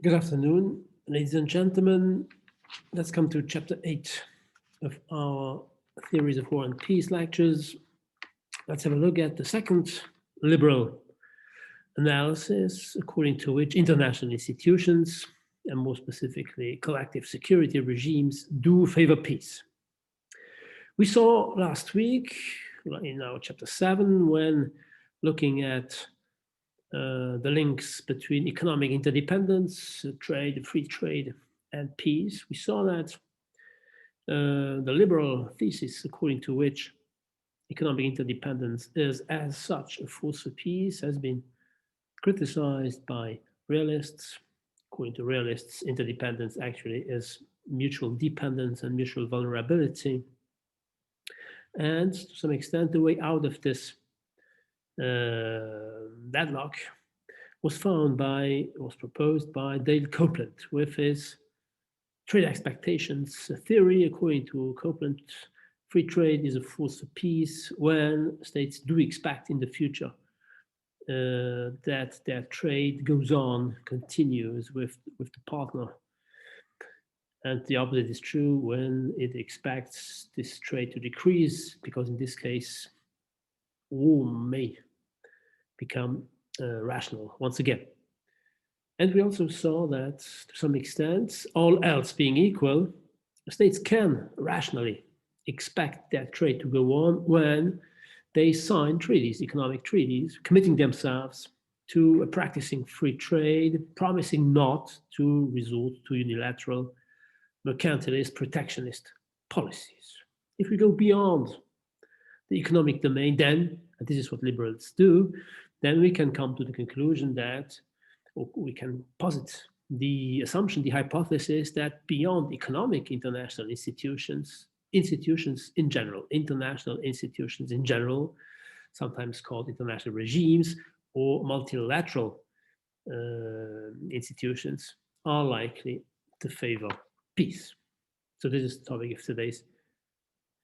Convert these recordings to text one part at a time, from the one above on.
Good afternoon, ladies and gentlemen. Let's come to chapter 8 of our Theories of War and Peace lectures. Let's have a look at the second liberal analysis, according to which international institutions, and more specifically collective security regimes, do favor peace. We saw last week in our chapter 7, when looking at the links between economic interdependence, trade, free trade, and peace, we saw that the liberal thesis, according to which economic interdependence is as such a force for peace, has been criticized by realists. According to realists, interdependence actually is mutual dependence and mutual vulnerability. And to some extent, the way out of this deadlock was proposed by Dale Copeland with his trade expectations theory. According to Copeland, free trade is a force for peace when states do expect in the future that their trade goes on, continues with the partner. And the opposite is true when it expects this trade to decrease, because in this case, war may become rational once again. And we also saw that, to some extent, all else being equal, states can rationally expect that trade to go on when they sign treaties, economic treaties, committing themselves to practicing free trade, promising not to resort to unilateral, mercantilist, protectionist policies. If we go beyond the economic domain, then, and this is what liberals do, then we can come to the conclusion that, or we can posit the assumption, the hypothesis that beyond economic international institutions in general, international institutions in general, sometimes called international regimes or multilateral institutions, are likely to favor peace. So this is the topic of today's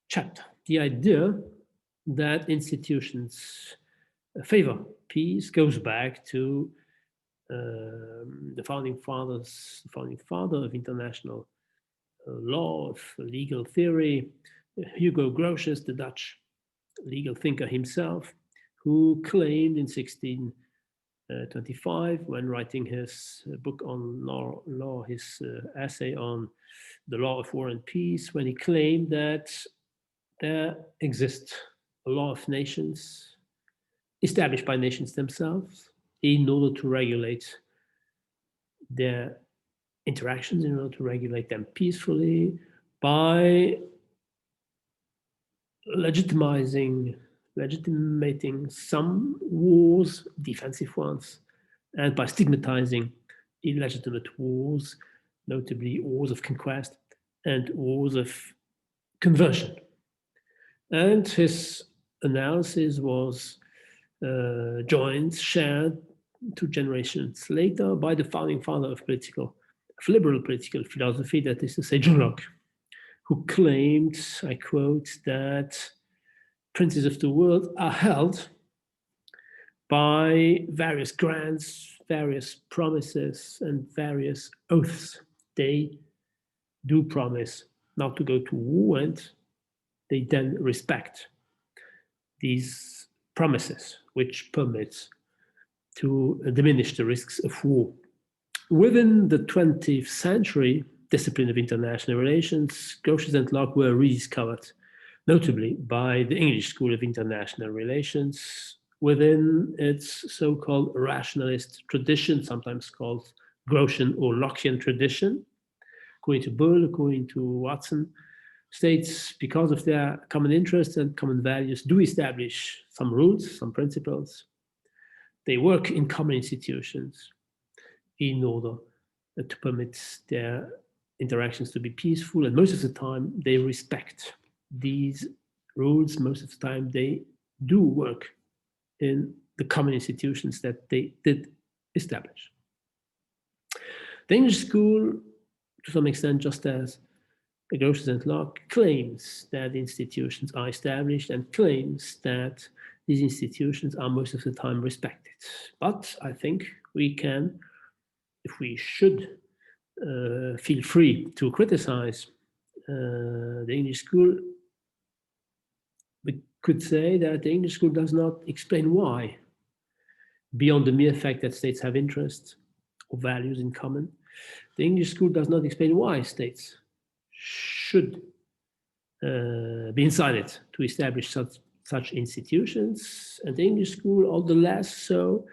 chapter. The idea that institutions favor peace goes back to the founding father of international law, of legal theory, Hugo Grotius, the Dutch legal thinker himself, who claimed in 1625, when writing his book on law, his essay on the law of war and peace, when he claimed that there exists a law of nations established by nations themselves in order to regulate their interactions, in order to regulate them peacefully, by legitimating some wars, defensive ones, and by stigmatizing illegitimate wars, notably wars of conquest and wars of conversion. And his analysis was shared 2 generations later by the founding father of liberal political philosophy, that is to say, John Locke, who claimed, I quote, that princes of the world are held by various grants, various promises, and various oaths. They do promise not to go to war, and they then respect these promises, which permits to diminish the risks of war. Within the 20th century discipline of international relations, Grotius and Locke were rediscovered, notably by the English School of International Relations, within its so-called rationalist tradition, sometimes called Grotian or Lockean tradition. According to Bull, according to Watson, states, because of their common interests and common values, do establish some rules, some principles. They work in common institutions in order to permit their interactions to be peaceful, and most of the time they respect these rules. Most of the time they do work in the common institutions that they did establish. The English school, to some extent, just as Grotius and Locke, claims that institutions are established and claims that these institutions are most of the time respected. But I think we can if we should feel free to criticize the English school, we could say that the English school does not explain why, beyond the mere fact that states have interests or values in common. The English school does not explain why states should be incited to establish such institutions, and the English school, all the less so,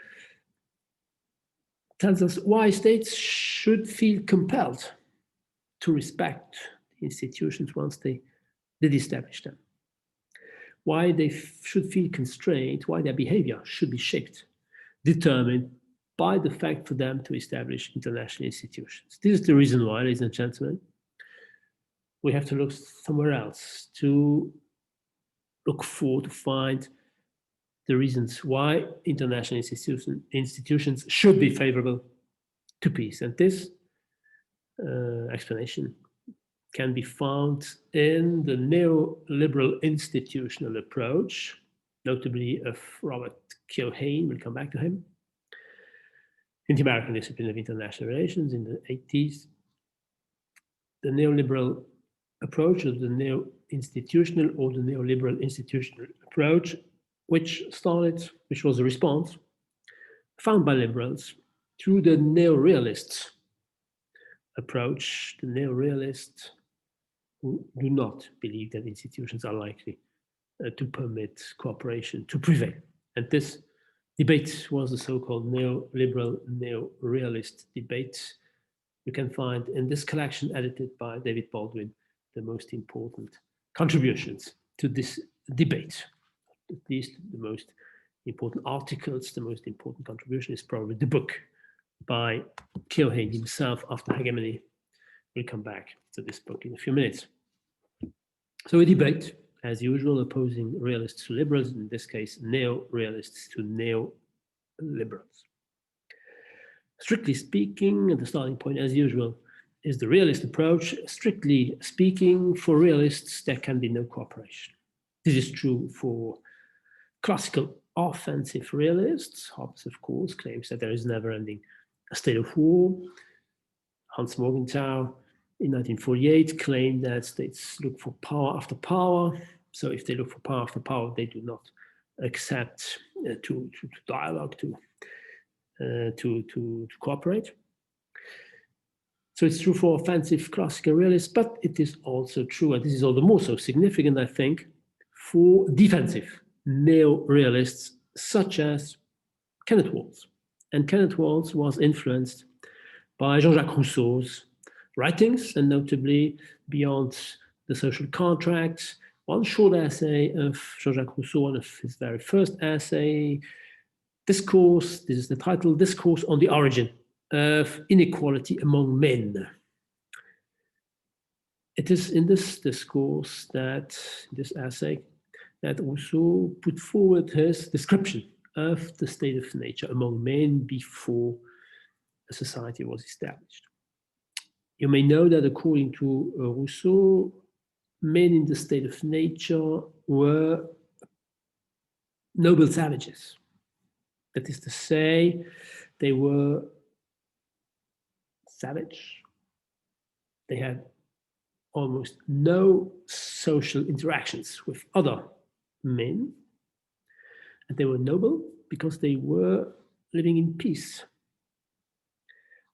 tells us why states should feel compelled to respect the institutions once they did establish them, why they should feel constrained, why their behavior should be shaped, determined by the fact for them to establish international institutions. This is the reason why, ladies and gentlemen, we have to look somewhere else to find the reasons why international institutions should be favorable to peace. And this explanation can be found in the neoliberal institutional approach, notably of Robert Keohane, we'll come back to him, in the American Discipline of International Relations in the 80s. The neoliberal approach, or the neo-institutional or the neoliberal institutional approach, which was a response found by liberals through the neo-realist approach, the neo-realists who do not believe that institutions are likely to permit cooperation to prevail. And this debate was the so-called neoliberal, neo-realist debate. You can find in this collection edited by David Baldwin the most important contributions to this debate. At least the most important articles, the most important contribution is probably the book by Keohane himself, After Hegemony. We'll come back to this book in a few minutes. So a debate, as usual, opposing realists to liberals, in this case, neo-realists to neo-liberals. Strictly speaking, the starting point, as usual, is the realist approach. Strictly speaking, for realists, there can be no cooperation. This is true for classical offensive realists. Hobbes, of course, claims that there is never-ending state of war. Hans Morgenthau, in 1948, claimed that states look for power after power. So if they look for power after power, they do not accept to dialogue, to cooperate. So it's true for offensive classical realists, but it is also true, and this is all the more so significant, I think, for defensive neo-realists such as Kenneth Waltz. And Kenneth Waltz was influenced by Jean-Jacques Rousseau's writings, and notably Beyond the Social Contract, one short essay of Jean-Jacques Rousseau, one of his very first essay, Discourse. This is the title, Discourse on the Origin of Inequality Among Men. It is in this discourse, this essay, that Rousseau put forward his description of the state of nature among men before a society was established. You may know that according to Rousseau, men in the state of nature were noble savages. That is to say, they were savage. They had almost no social interactions with other men. And they were noble because they were living in peace.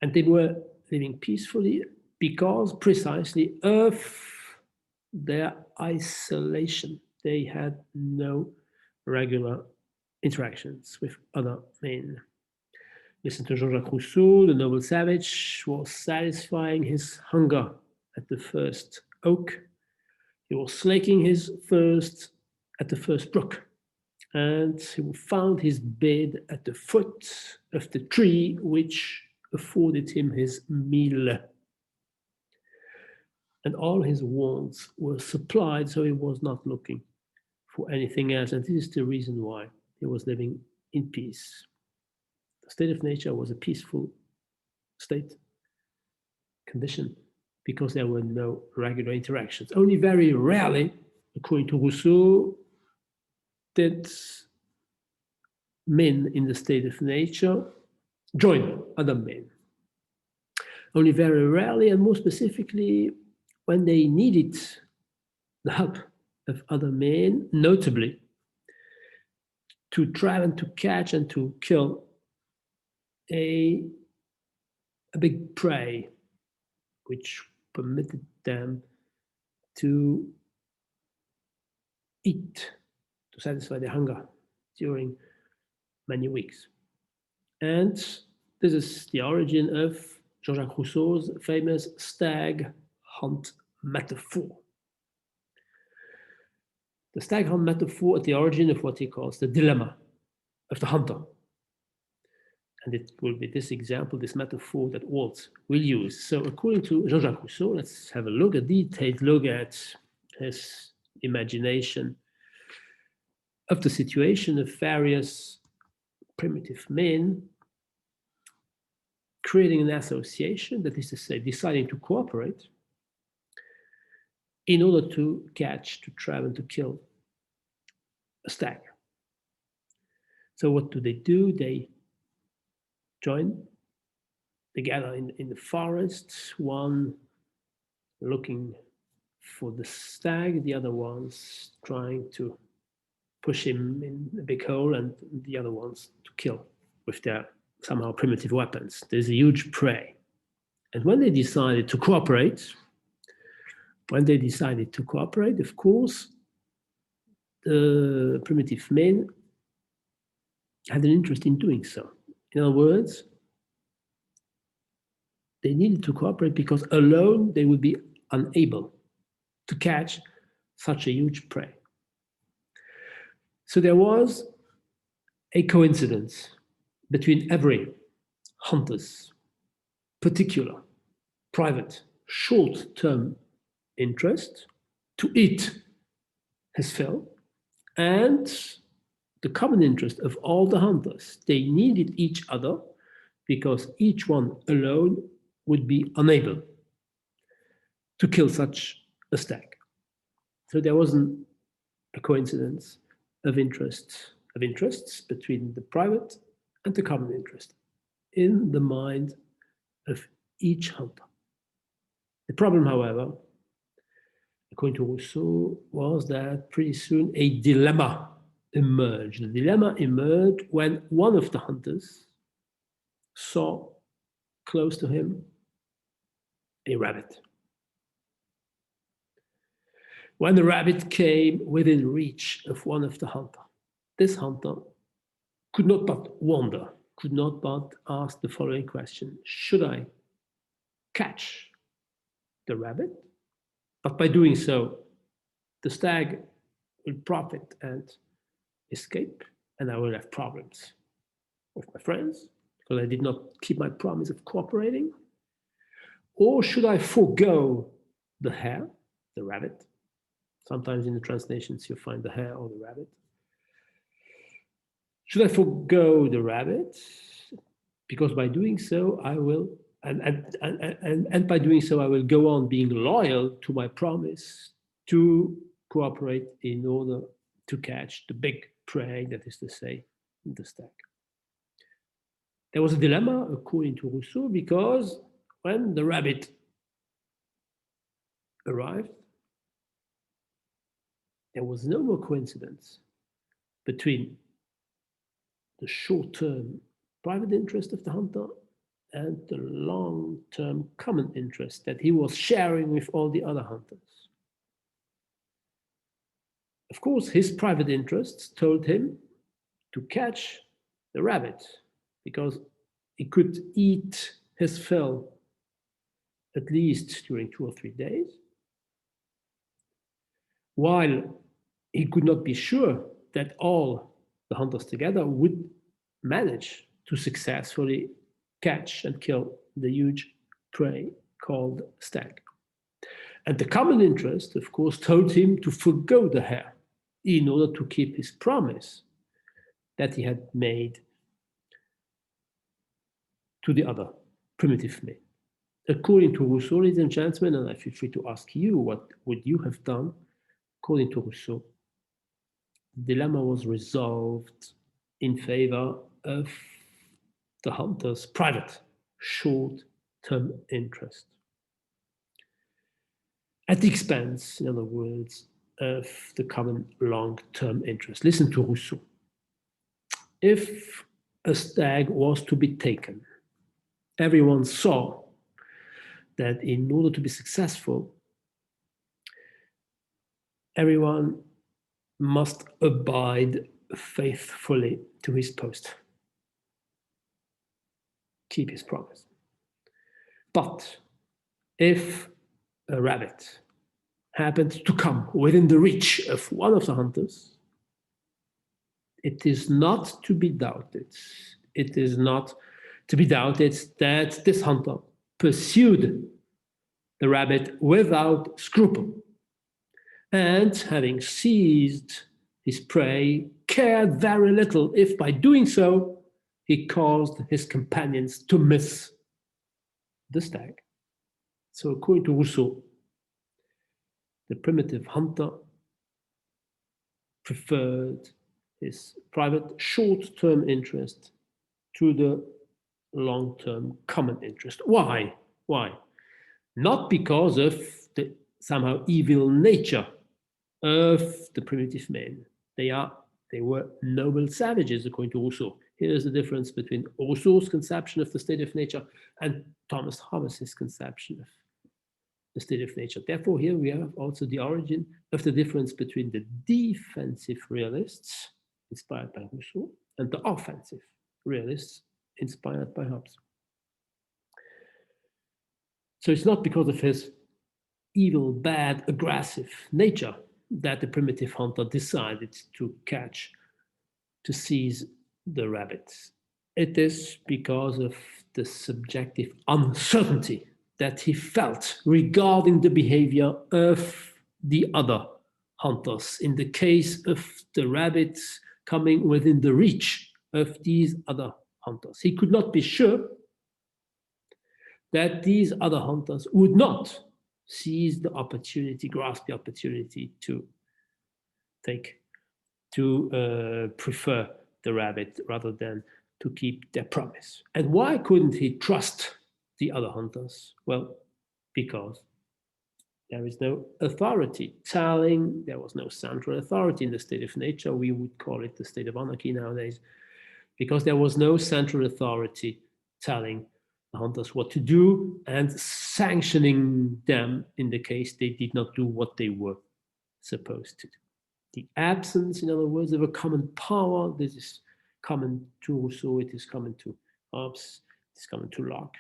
And they were living peacefully because precisely of their isolation. They had no regular interactions with other men. Listen to Jean-Jacques Rousseau, the noble savage was satisfying his hunger at the first oak. He was slaking his thirst at the first brook. And he found his bed at the foot of the tree which afforded him his meal. And all his wants were supplied, so he was not looking for anything else. And this is the reason why he was living in peace. The state of nature was a peaceful state condition because there were no regular interactions. Only very rarely, according to Rousseau, did men in the state of nature join other men. only very rarely, and more specifically, when they needed the help of other men, notably to try and to catch and to kill a big prey, which permitted them to eat, to satisfy their hunger during many weeks. And this is the origin of Jean-Jacques Rousseau's famous stag hunt metaphor. The stag hunt metaphor at the origin of what he calls the dilemma of the hunter. And it will be this example, this metaphor that Waltz will use. So according to Jean-Jacques Rousseau, let's have a detailed look at his imagination of the situation of various primitive men creating an association, that is to say, deciding to cooperate in order to catch, to try and to kill a stag. So what do? They join, they gather in the forest, one looking for the stag, the other one's trying to push him in a big hole, and the other ones to kill with their somehow primitive weapons. There's a huge prey. And when they decided to cooperate, of course, the primitive men had an interest in doing so. In other words, they needed to cooperate because alone they would be unable to catch such a huge prey. So there was a coincidence between every hunter's particular, private, short-term interest to eat his fill and the common interest of all the hunters. They needed each other because each one alone would be unable to kill such a stag. So there wasn't a coincidence of interests between the private and the common interest in the mind of each hunter. The problem, however, according to Rousseau, was that pretty soon a dilemma emerged. The dilemma emerged when one of the hunters saw close to him a rabbit. When the rabbit came within reach of one of the hunters, this hunter could not but wonder, could not but ask the following question: should I catch the rabbit? But by doing so, the stag will profit and escape, and I will have problems with my friends because I did not keep my promise of cooperating. Or should I forego the hare, the rabbit? Sometimes in the translations you find the hare or the rabbit. Should I forego the rabbit? Because by doing so, I will, and by doing so, I will go on being loyal to my promise to cooperate in order to catch the big prey, that is to say, the stag. There was a dilemma, according to Rousseau, because when the rabbit arrived, there was no more coincidence between the short-term private interest of the hunter and the long-term common interest that he was sharing with all the other hunters. Of course, his private interests told him to catch the rabbit because he could eat his fill at least during 2 or 3 days, while he could not be sure that all the hunters together would manage to successfully catch and kill the huge prey called stag. And the common interest, of course, told him to forego the hare in order to keep his promise that he had made to the other primitive men. According to Rousseau, ladies and gentlemen, and I feel free to ask you, what would you have done? According to Rousseau, the dilemma was resolved in favor of the hunter's private, short short-term interest, at the expense, in other words, of the common long-term interest. Listen to Rousseau. If a stag was to be taken, everyone saw that in order to be successful, everyone must abide faithfully to his post, keep his promise. But if a rabbit happened to come within the reach of one of the hunters, it is not to be doubted. It is not to be doubted that this hunter pursued the rabbit without scruple, and having seized his prey, cared very little if by doing so he caused his companions to miss the stag. So according to Rousseau, the primitive hunter preferred his private short-term interest to the long-term common interest. Why? Why? Not because of the somehow evil nature of the primitive men. They were noble savages, according to Rousseau. Here's the difference between Rousseau's conception of the state of nature and Thomas Hobbes's conception of the state of nature. Therefore, here we have also the origin of the difference between the defensive realists, inspired by Rousseau, and the offensive realists, inspired by Hobbes. So it's not because of his evil, bad, aggressive nature that the primitive hunter decided to seize the rabbits. It is because of the subjective uncertainty that he felt regarding the behavior of the other hunters. In the case of the rabbits coming within the reach of these other hunters, he could not be sure that these other hunters would not seize the opportunity, grasp the opportunity to prefer the rabbit rather than to keep their promise. And why couldn't he trust the other hunters? Well, because there is no authority telling, there was no central authority in the state of nature. We would call it the state of anarchy nowadays, because there was no central authority telling the hunters what to do and sanctioning them in the case they did not do what they were supposed to do. The absence, in other words, of a common power, this is common to Rousseau, it is common to Hobbes, it is common to Locke,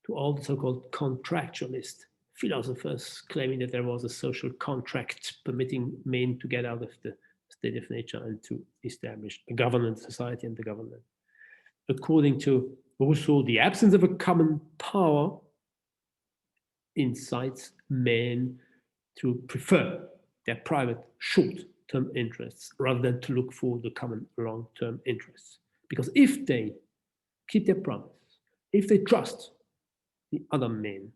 to all the so-called contractualist philosophers claiming that there was a social contract permitting men to get out of the state of nature and to establish a government society and the government. According to Rousseau, the absence of a common power incites men to prefer their private short-term interests rather than to look for the common long-term interests. Because if they keep their promise, if they trust the other men,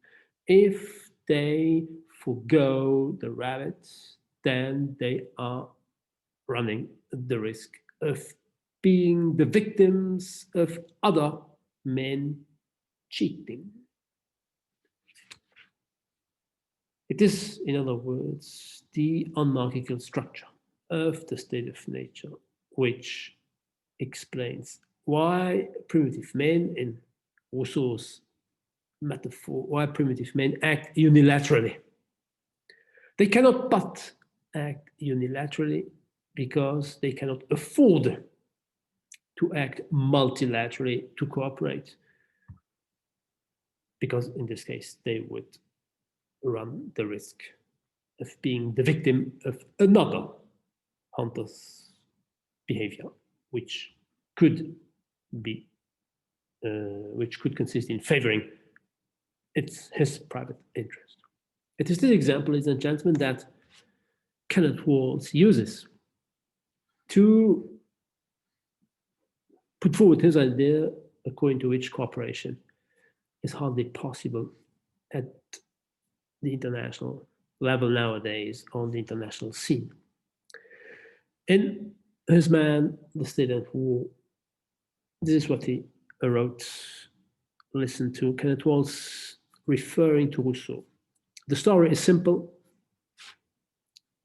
if they forgo the rabbits, then they are running the risk of being the victims of other men cheating. It is, in other words, the anarchical structure of the state of nature which explains why primitive men, in Rousseau's metaphor, why primitive men act unilaterally. They cannot but act unilaterally because they cannot afford to act multilaterally, to cooperate, because in this case they would run the risk of being the victim of another hunter's behavior, which could consist in favoring his private interest. It is this example, ladies and gentlemen, that Kenneth Waltz uses to put forward his idea according to which cooperation is hardly possible at the international level nowadays on the international scene. In his man, The State and War, this is what he wrote listen to Kenneth Waltz referring to Rousseau. The story is simple.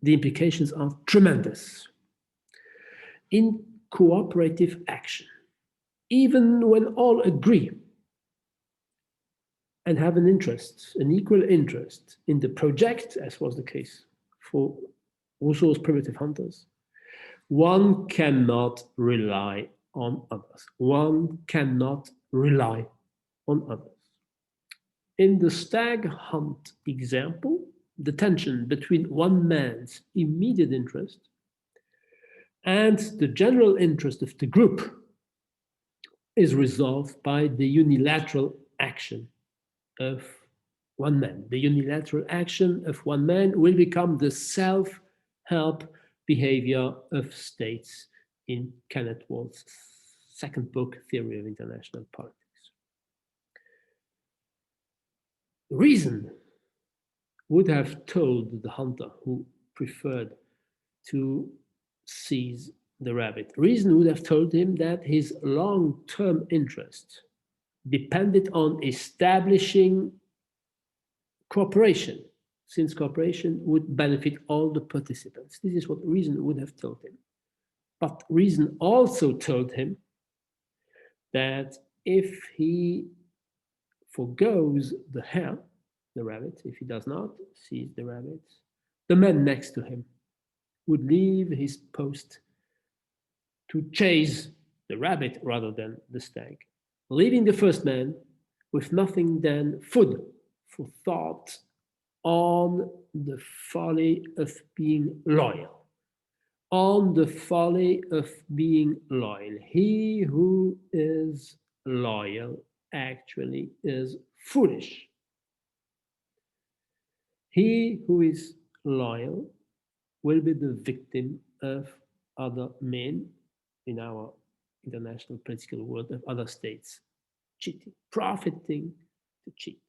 The implications are tremendous. In cooperative action, even when all agree and have an interest, an equal interest in the project, as was the case for Rousseau's primitive hunters, one cannot rely on others. One cannot rely on others. In the stag hunt example, the tension between one man's immediate interest and the general interest of the group is resolved by the unilateral action of one man. The unilateral action of one man will become the self-help behavior of states in Kenneth Waltz's second book, Theory of International Politics. Reason would have told the hunter who preferred to seize the rabbit, reason would have told him that his long-term interest depended on establishing cooperation, since cooperation would benefit all the participants. This is what reason would have told him. But reason also told him that if he forgoes the hare, the rabbit, if he does not seize the rabbit, the man next to him would leave his post to chase the rabbit rather than the stag, leaving the first man with nothing than food for thought on the folly of being loyal. On the folly of being loyal. He who is loyal actually is foolish. He who is loyal will be the victim of other men in our international political world, of other states cheating, profiting to cheat.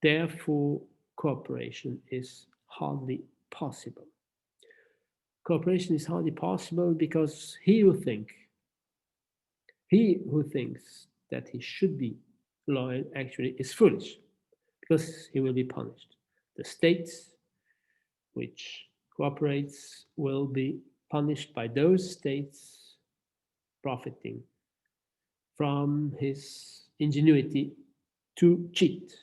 Therefore, cooperation is hardly possible. Cooperation is hardly possible because he who thinks that he should be loyal actually is foolish, because he will be punished. The states which cooperates will be punished by those states profiting from his ingenuity to cheat.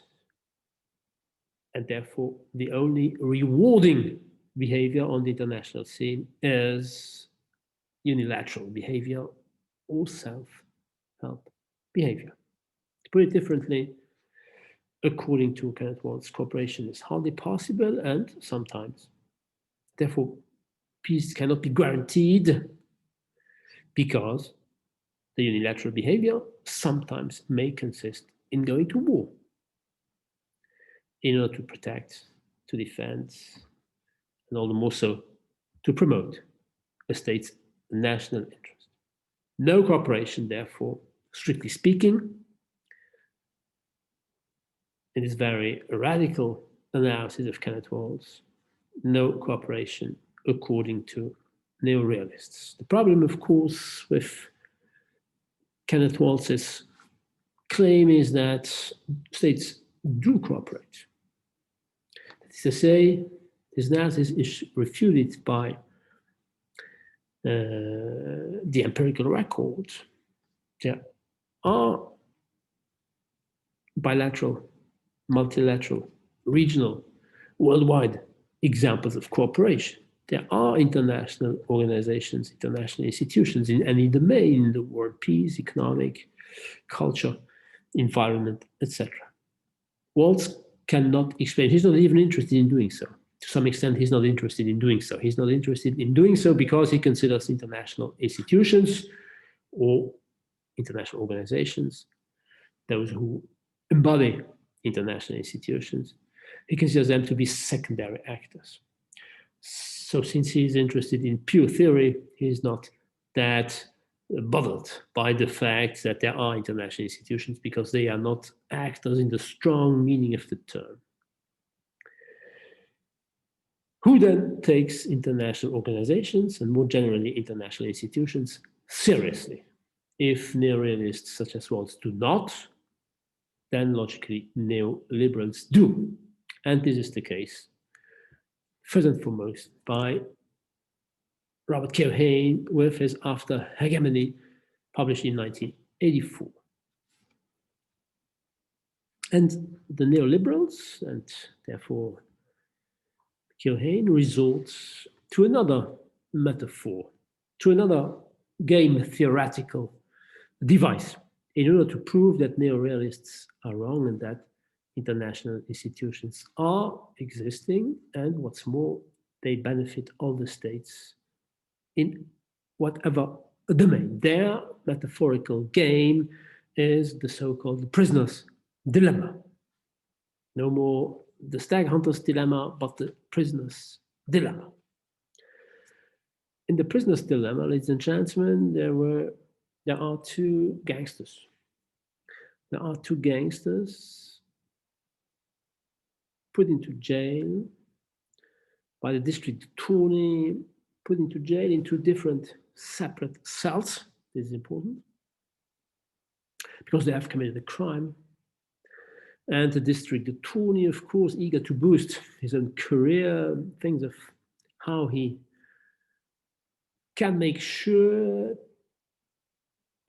And therefore, the only rewarding behavior on the international scene is unilateral behavior or self-help behavior. To put it differently, according to Kenneth Waltz, cooperation is hardly possible, and sometimes, therefore, peace cannot be guaranteed because the unilateral behavior sometimes may consist in going to war in order to protect, to defend, and all the more so to promote a state's national interest. No cooperation, therefore, strictly speaking, in this very radical analysis of Kenneth Waltz, no cooperation according to neo-realists. The problem, of course, with Kenneth Waltz's claim is that states do cooperate. That is to say, his analysis is refuted by the empirical record. There are bilateral, multilateral, regional, worldwide examples of cooperation. There are international organizations, international institutions in any domain in the world: peace, economic, culture, environment, etc. Waltz cannot explain. He's not even interested in doing so. To some extent, he's not interested in doing so. He's not interested in doing so because he considers international institutions or international organizations, those who embody international institutions, he considers them to be secondary actors. So since he is interested in pure theory, he is not that bothered by the fact that there are international institutions, because they are not actors in the strong meaning of the term. Who then takes international organizations, and more generally international institutions, seriously? If neo-realists such as Waltz do not, then logically neoliberals do. And this is the case, first and foremost, by Robert Keohane with his After Hegemony, published in 1984. And the neoliberals, and therefore Keohane, resorts to another metaphor, to another game theoretical device, in order to prove that neo-realists are wrong and that international institutions are existing, and what's more, they benefit all the states in whatever domain. Their metaphorical game is the so-called prisoner's dilemma. No more the stag hunter's dilemma, but the prisoner's dilemma. In the prisoner's dilemma, ladies and gentlemen, there are two gangsters. There are two gangsters put into jail by the district attorney, put into jail in two different separate cells. This is important because they have committed a crime. And the district attorney, of course, eager to boost his own career, thinks of how he can make sure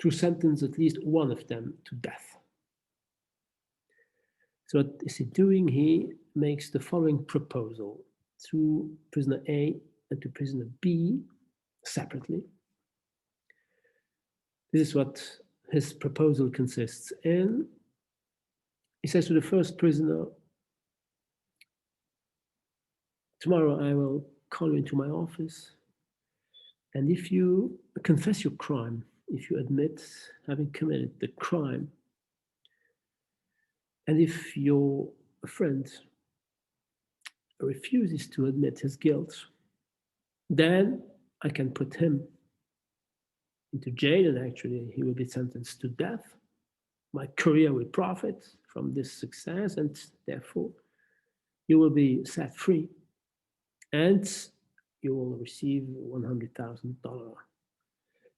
to sentence at least one of them to death. So what is he doing? He makes the following proposal to prisoner A and to prisoner B separately. This is what his proposal consists in. He says to the first prisoner, tomorrow I will call you into my office, and if you confess your crime, if you admit having committed the crime, and if your friend refuses to admit his guilt, then I can put him into jail, and actually he will be sentenced to death. My career will profit from this success, and therefore you will be set free, and you will receive $100,000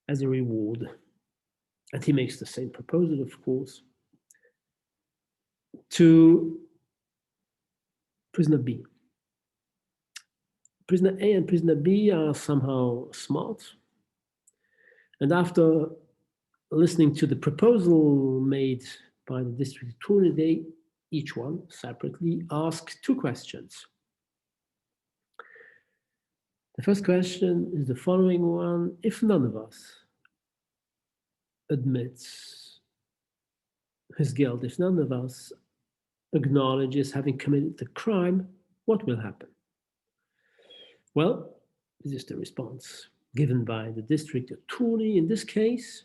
as a reward. And he makes the same proposal, of course, to prisoner B. Prisoner A and prisoner B are somehow smart, and after listening to the proposal made by the district attorney, they each one separately ask two questions. The first question is the following one: if none of us admits his guilt, if none of us acknowledges having committed the crime, what will happen? Well, this is the response given by the district attorney. In this case,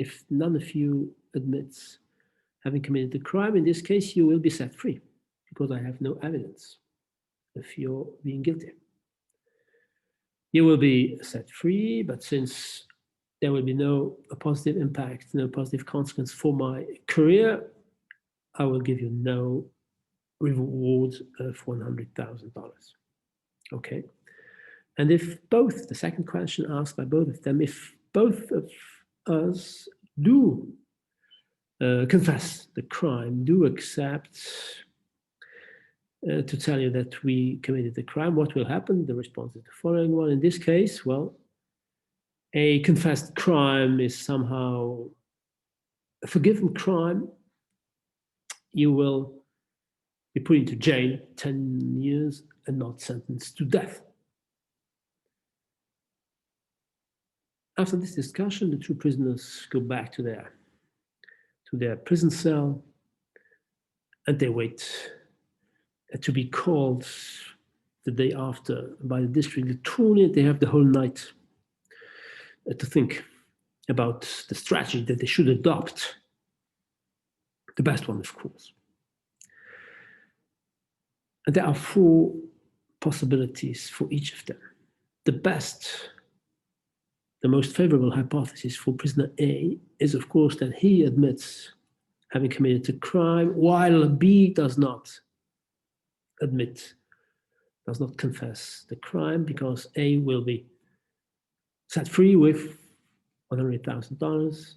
if none of you admits having committed the crime, in this case, you will be set free because I have no evidence of your being guilty. You will be set free, but since there will be no positive impact, no positive consequence for my career, I will give you no reward of $100,000. Okay. And if both, the second question asked by both of them, if both of us do confess the crime, do accept to tell you that we committed the crime, what will happen? The response is the following one. In this case, well, a confessed crime is somehow a forgiven crime. You will be put into jail 10 years and not sentenced to death. After this discussion, the two prisoners go back to their prison cell, and they wait to be called the day after by the district attorney. They have the whole night to think about the strategy that they should adopt. The best one, of course. And there are four possibilities for each of them. The best, the most favorable hypothesis for prisoner A is, of course, that he admits having committed a crime, while B does not admit, does not confess the crime, because A will be set free with $100,000,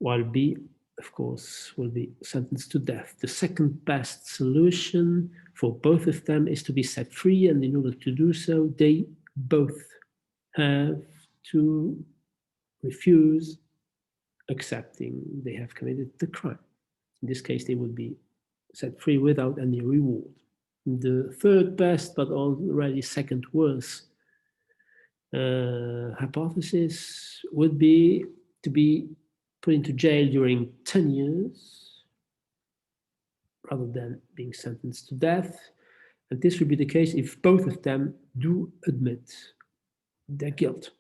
while B, of course, will be sentenced to death. The second best solution for both of them is to be set free, and in order to do so, they both have to refuse accepting they have committed the crime. In this case, they would be set free without any reward. The third best, but already second worst hypothesis would be to be put into jail during 10 years rather than being sentenced to death. And this would be the case if both of them do admit their guilt.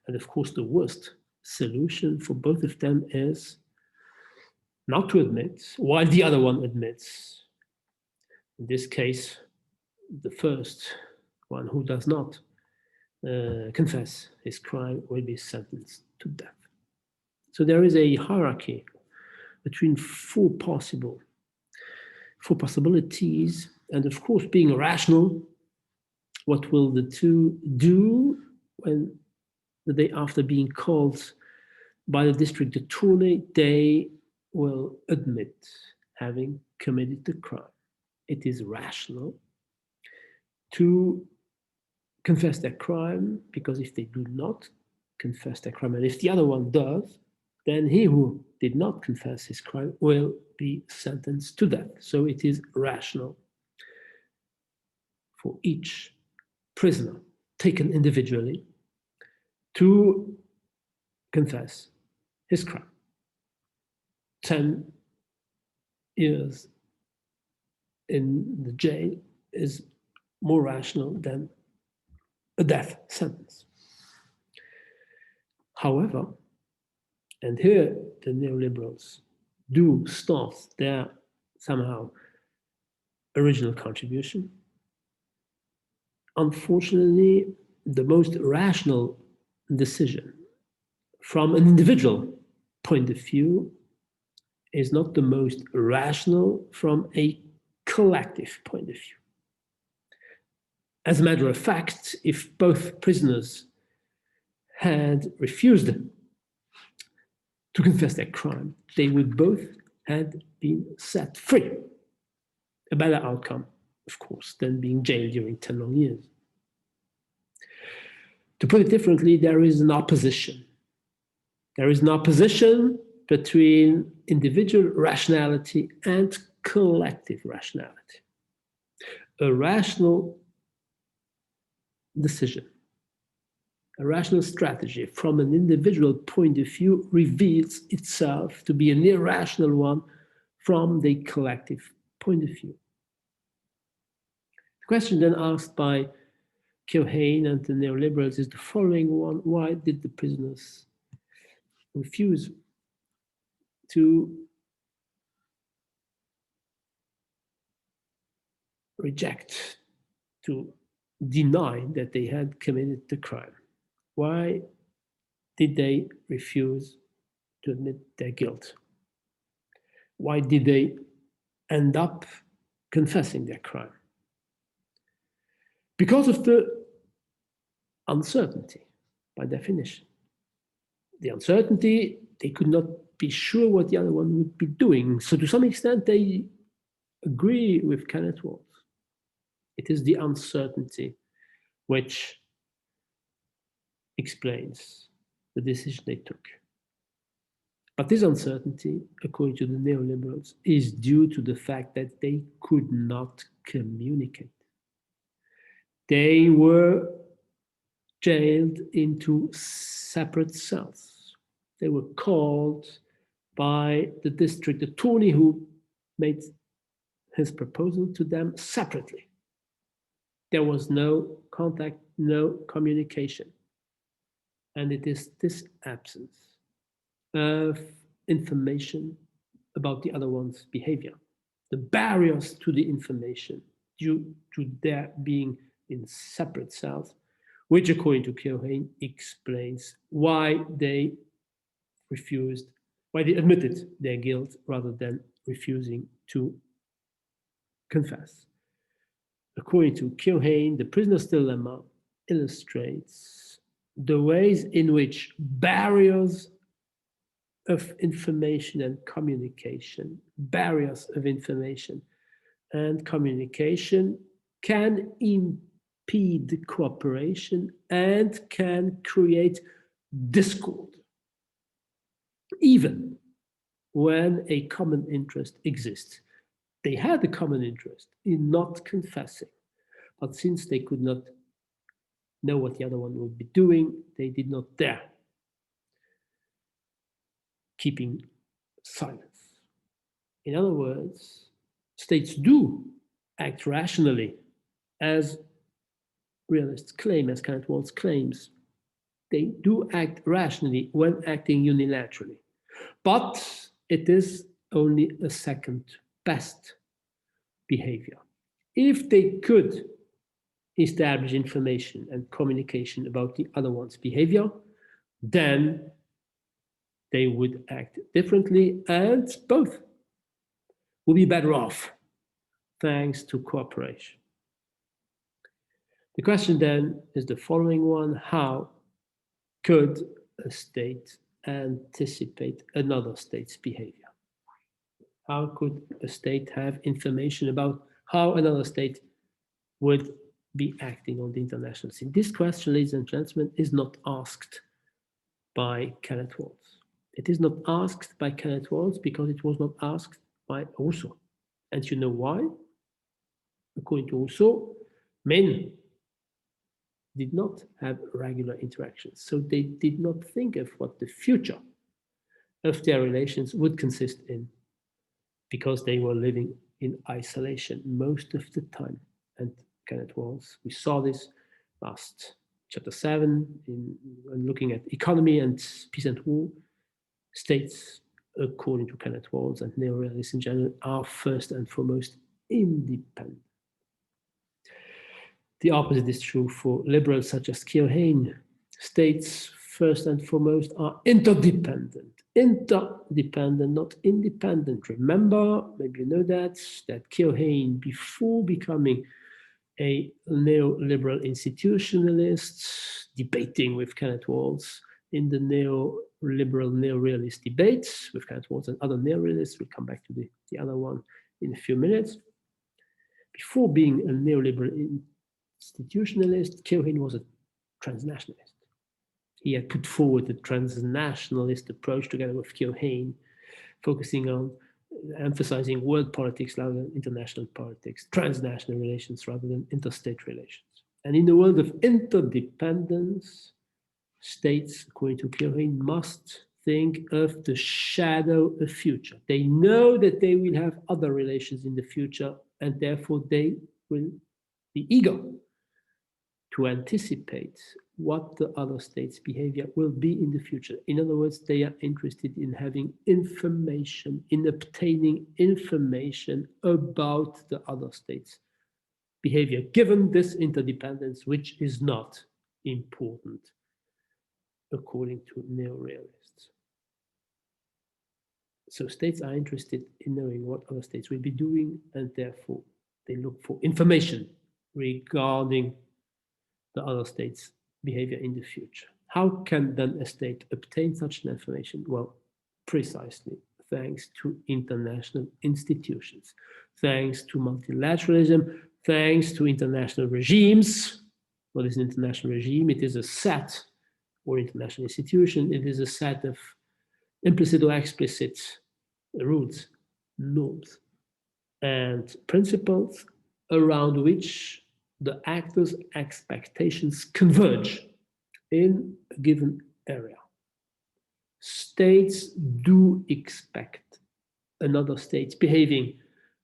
And of course, the worst solution for both of them is not to admit while the other one admits. In this case, the first one who does not confess his crime will be sentenced to death. So there is a hierarchy between four possibilities, and of course, being rational, what will the two do when the day after being called by the district attorney, they will admit having committed the crime. It is rational to confess their crime, because if they do not confess their crime, and if the other one does, then he who did not confess his crime will be sentenced to death. So it is rational for each prisoner taken individually to confess his crime. 10 years in the jail is more rational than a death sentence. However, and here the neoliberals do start their somehow original contribution, unfortunately, the most rational decision from an individual point of view is not the most rational from a collective point of view. As a matter of fact, if both prisoners had refused to confess their crime, they would both have been set free. A better outcome, of course, than being jailed during 10 long years. To put it differently, there is an opposition. There is an opposition between individual rationality and collective rationality. A rational decision, a rational strategy from an individual point of view reveals itself to be an irrational one from the collective point of view. The question then asked by Keohane and the neoliberals is the following one: why did the prisoners refuse to reject, to deny that they had committed the crime? Why did they refuse to admit their guilt? Why did they end up confessing their crime? Because of the uncertainty, by definition. The uncertainty, they could not be sure what the other one would be doing. So to some extent, they agree with Kenneth Waltz. It is the uncertainty which explains the decision they took. But this uncertainty, according to the neoliberals, is due to the fact that they could not communicate. They were jailed into separate cells. They were called by the district attorney, who made his proposal to them separately. There was no contact, no communication. And it is this absence of information about the other one's behavior, the barriers to the information due to their being in separate cells, which, according to Keohane, explains why they admitted their guilt rather than refusing to confess. According to Keohane, the prisoner's dilemma illustrates the ways in which barriers of information and communication, barriers of information and communication can impede cooperation and can create discord, even when a common interest exists. They had a common interest in not confessing, but since they could not know what the other one would be doing, they did not dare keeping silence. In other words, states do act rationally, as realists claim, as Kenneth Waltz claims. They do act rationally when acting unilaterally. But it is only a second best behavior. If they could establish information and communication about the other one's behavior, then they would act differently and both would be better off thanks to cooperation. The question then is the following one: how could a state anticipate another state's behavior? How could a state have information about how another state would be acting on the international scene? This question, ladies and gentlemen, is not asked by Kenneth Waltz. It is not asked by Kenneth Waltz because it was not asked by Rousseau. And you know why? According to Rousseau, men did not have regular interactions. So they did not think of what the future of their relations would consist in, because they were living in isolation most of the time. And Kenneth Waltz, we saw this last chapter 7 in looking at economy and peace and war. States, according to Kenneth Waltz and neo-realists in general, are first and foremost independent. The opposite is true for liberals such as Keohane. States, first and foremost, are interdependent. Interdependent, not independent. Remember, maybe you know that Keohane, before becoming a neoliberal institutionalist, debating with Kenneth Waltz in the neoliberal, neo-realist debates with Kenneth Waltz and other neo-realists. We'll come back to the other one in a few minutes. Before being a neoliberal institutionalist, Keohane was a transnationalist. He had put forward a transnationalist approach together with Keohane, focusing on emphasizing world politics rather than international politics, transnational relations rather than interstate relations. And in the world of interdependence, states, according to Keohane, must think of the shadow of future. They know that they will have other relations in the future, and therefore they will be eager to anticipate what the other state's behavior will be in the future. In other words, they are interested in having information, in obtaining information about the other state's behavior, given this interdependence, which is not important, according to neo-realists. So states are interested in knowing what other states will be doing, and therefore they look for information regarding the other state's behavior in the future. How can then a state obtain such an information? Well, precisely thanks to international institutions, thanks to multilateralism, thanks to international regimes. What is an international regime? It is a set, or international institution, it is a set of implicit or explicit rules, norms, and principles around which the actors' expectations converge in a given area. States do expect another state behaving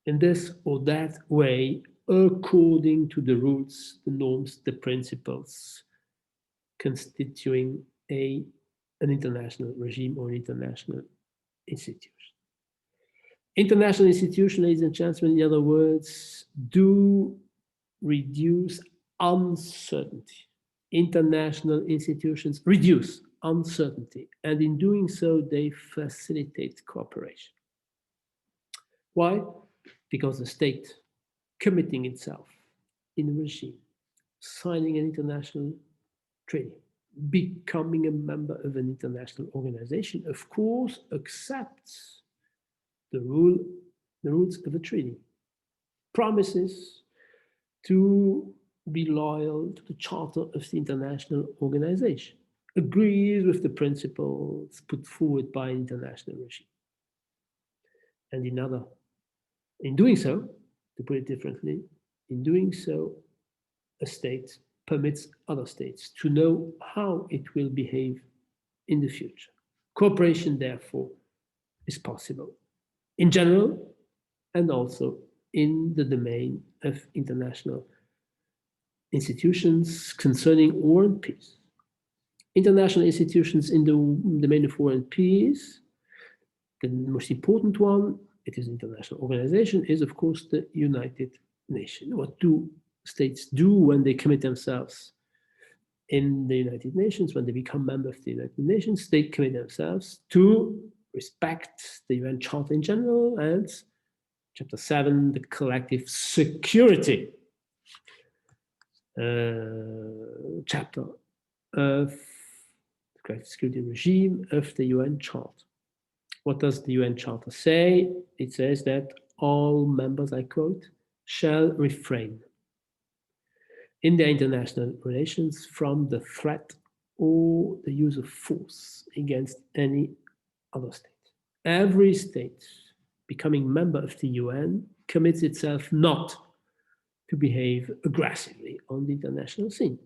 in this or that way according to the rules, the norms, the principles constituting an international regime or an international institution. International institutions, ladies and gentlemen, in other words, do reduce uncertainty. International institutions reduce uncertainty, and in doing so, they facilitate cooperation. Why? Because the state committing itself in a regime, signing an international treaty, becoming a member of an international organization, of course, accepts the rules of a treaty, promises to be loyal to the charter of the international organization, agrees with the principles put forward by an international regime. And in doing so, to put it differently, in doing so, a state permits other states to know how it will behave in the future. Cooperation, therefore, is possible in general and also in the domain of international institutions concerning war and peace. International institutions in the domain of war and peace, the most important one, it is an international organization, is of course the United Nations. What do states do when they commit themselves in the United Nations, when they become members of the United Nations? They commit themselves to respect the UN Charter in general and Chapter 7, the collective security chapter of the collective security regime of the UN Charter. What does the UN Charter say? It says that all members, I quote, shall refrain in their international relations from the threat or the use of force against any other state. Every state becoming member of the UN commits itself not to behave aggressively on the international scene.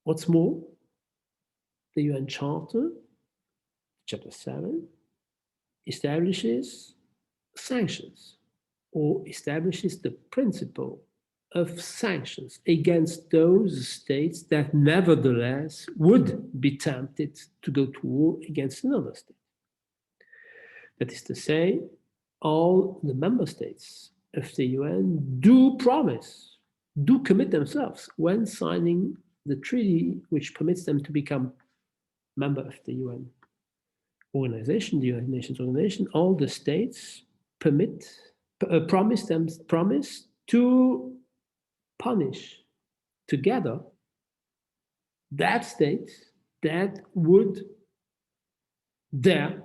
What's more, the UN Charter, Chapter 7, establishes sanctions or establishes the principle of sanctions against those states that nevertheless would be tempted to go to war against another state. That is to say, all the member states of the UN do commit themselves when signing the treaty which permits them to become member of the UN organization, the United Nations organization. All the states promise to punish together that state that would dare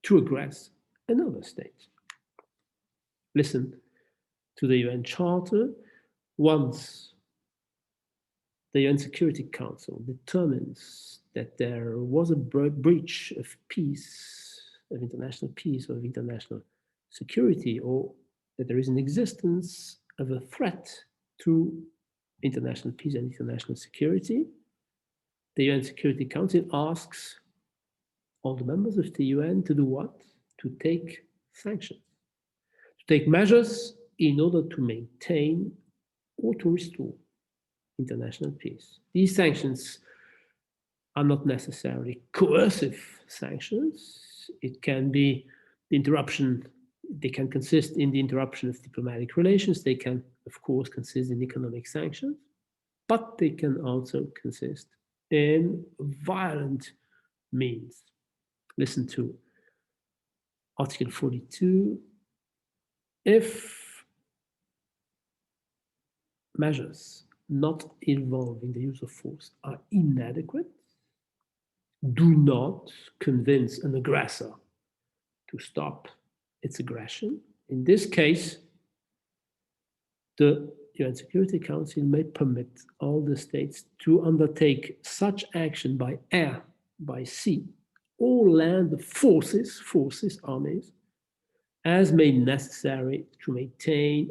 to aggress another state. Listen to the UN Charter. Once the UN Security Council determines that there was a breach of peace, of international peace, or of international security, or that there is an existence of a threat to international peace and international security, the UN Security Council asks all the members of the UN to do what? To take sanctions, to take measures in order to maintain or to restore international peace. These sanctions are not necessarily coercive sanctions. It can be the interruption, they can consist in the interruption of diplomatic relations. They can, of course, consist in economic sanctions, but they can also consist in violent means. Listen to Article 42. If measures not involving the use of force are inadequate, do not convince an aggressor to stop its aggression. In this case, the UN Security Council may permit all the states to undertake such action by air, by sea, or land forces, armies, as may be necessary to maintain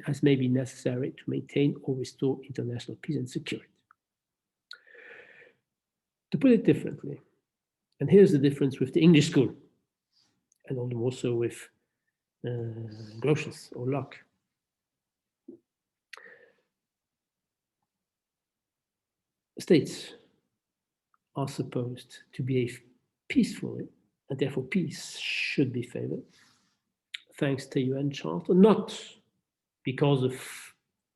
or restore international peace and security. To put it differently, and here's the difference with the English school, and all the more so with Grotius or Locke. States are supposed to behave peacefully, and therefore peace should be favored, thanks to UN Charter, not because of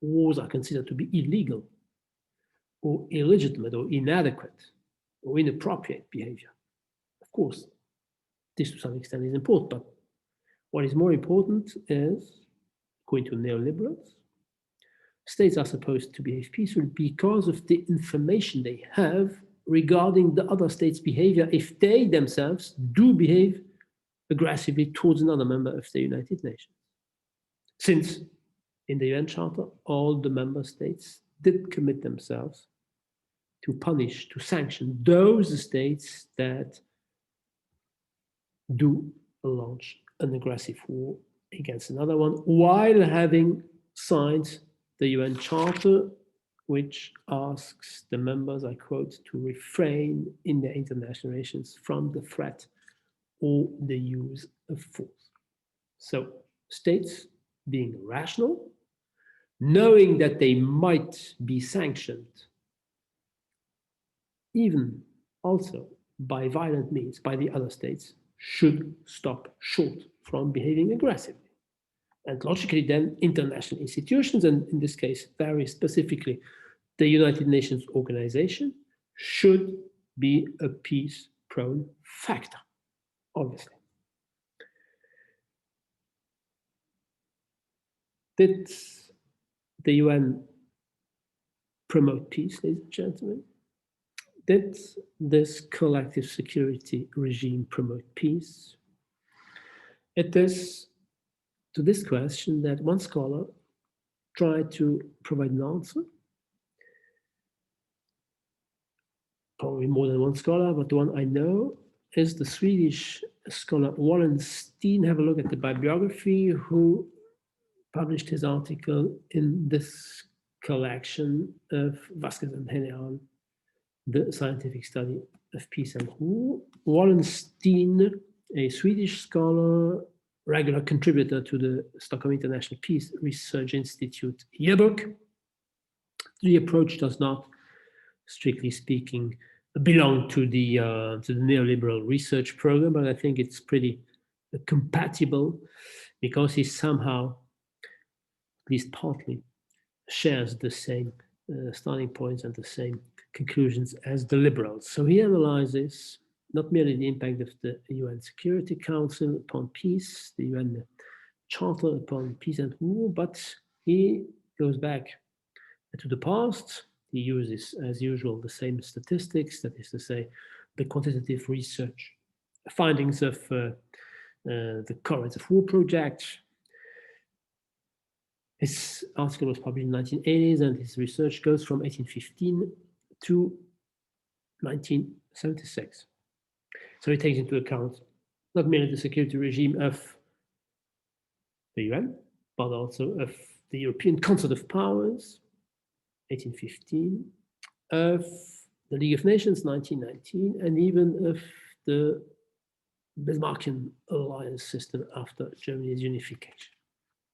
wars are considered to be illegal or illegitimate or inadequate or inappropriate behavior. Of course, this to some extent is important, but what is more important is, according to neoliberals, states are supposed to behave peacefully because of the information they have regarding the other states' behavior if they themselves do behave aggressively towards another member of the United Nations. Since in the UN Charter, all the member states did commit themselves to punish, to sanction those states that do launch an aggressive war against another one, while having signed the UN Charter, which asks the members, I quote, to refrain in their international relations from the threat or the use of force. So states being rational, knowing that they might be sanctioned, even also by violent means by the other states, should stop short from behaving aggressively. And logically then, international institutions, and in this case, very specifically, the United Nations Organization, should be a peace-prone factor, obviously. Did the UN promote peace, ladies and gentlemen? Did this collective security regime promote peace? It is to this question that one scholar tried to provide an answer. Probably more than one scholar, but the one I know is the Swedish scholar Wallenstein. Have a look at the bibliography, who published his article in this collection of Vasquez and Henean, the scientific study of peace and war. Wallenstein, a Swedish scholar, regular contributor to the Stockholm International Peace Research Institute yearbook. The approach does not, strictly speaking, belong to the neoliberal research program, but I think it's pretty compatible because he somehow, at least partly, shares the same starting points and the same conclusions as the liberals. So he analyzes not merely the impact of the UN Security Council upon peace, the UN Charter upon peace and war, but he goes back to the past. He uses, as usual, the same statistics, that is to say, the quantitative research findings of the Currents of War project. His article was published in the 1980s, and his research goes from 1815 to 1976. So he takes into account not merely the security regime of the UN, but also of the European Concert of Powers, 1815, of the League of Nations, 1919, and even of the Bismarckian alliance system after Germany's unification.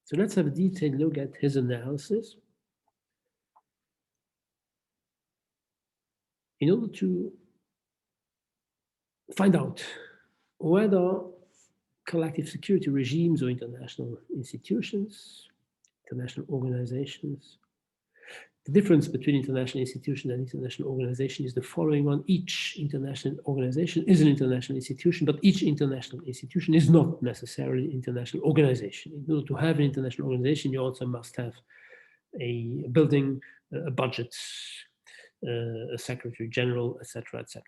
So let's have a detailed look at his analysis. In order to find out whether collective security regimes or international institutions, international organizations, the difference between international institution and international organization is the following one. Each international organization is an international institution, but each international institution is not necessarily an international organization. In order to have an international organization, you also must have a building, a budget, a secretary general, etc., etc.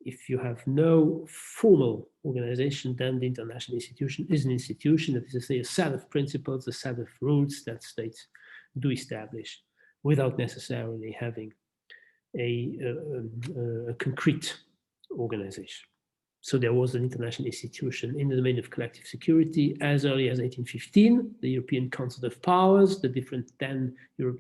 If you have no formal organization, then the international institution is an institution, that is to say, a set of principles, a set of rules that states do establish, without necessarily having a concrete organization. So there was an international institution in the domain of collective security as early as 1815, the European Concert of Powers. The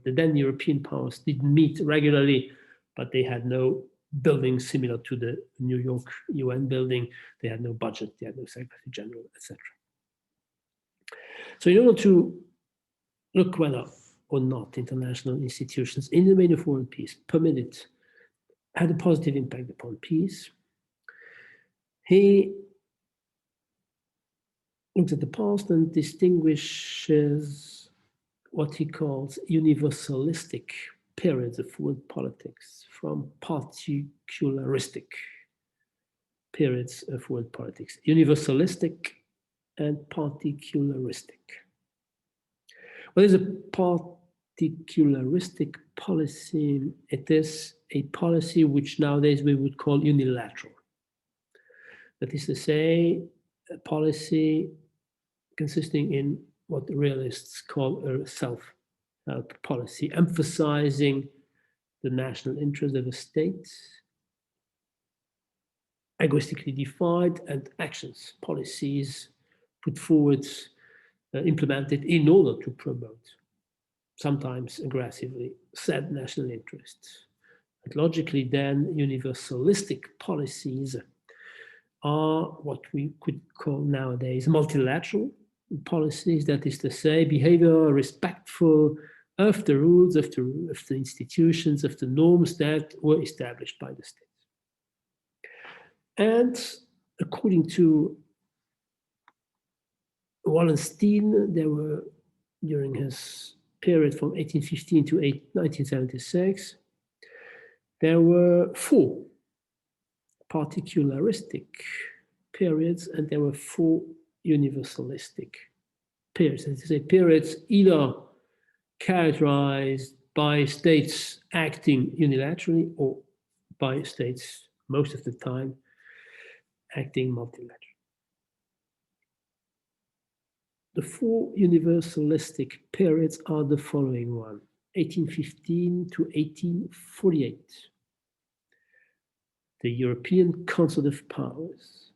then European powers didn't meet regularly, but they had no building similar to the New York UN building. They had no budget, they had no secretary general, etc. So in order to look whether or not international institutions in the domain of war and peace had a positive impact upon peace, he looks at the past and distinguishes what he calls universalistic periods of world politics from particularistic periods of world politics. Universalistic and particularistic. What is a particularistic particularistic policy, it is a policy which nowadays we would call unilateral. That is to say, a policy consisting in what the realists call a self-help policy, emphasizing the national interest of a state, egoistically defined, and actions, policies put forward, implemented in order to promote, sometimes aggressively, said national interests. But logically, then, universalistic policies are what we could call nowadays multilateral policies, that is to say, behavior respectful of the rules, of the institutions, of the norms that were established by the state. And according to Wallenstein, there were, during his period from 1815 to 1976, there were 4 particularistic periods, and there were 4 universalistic periods. That is to say, periods either characterized by states acting unilaterally or by states, most of the time, acting multilaterally. The 4 universalistic periods are the following one: 1815 to 1848. The European Council of Powers,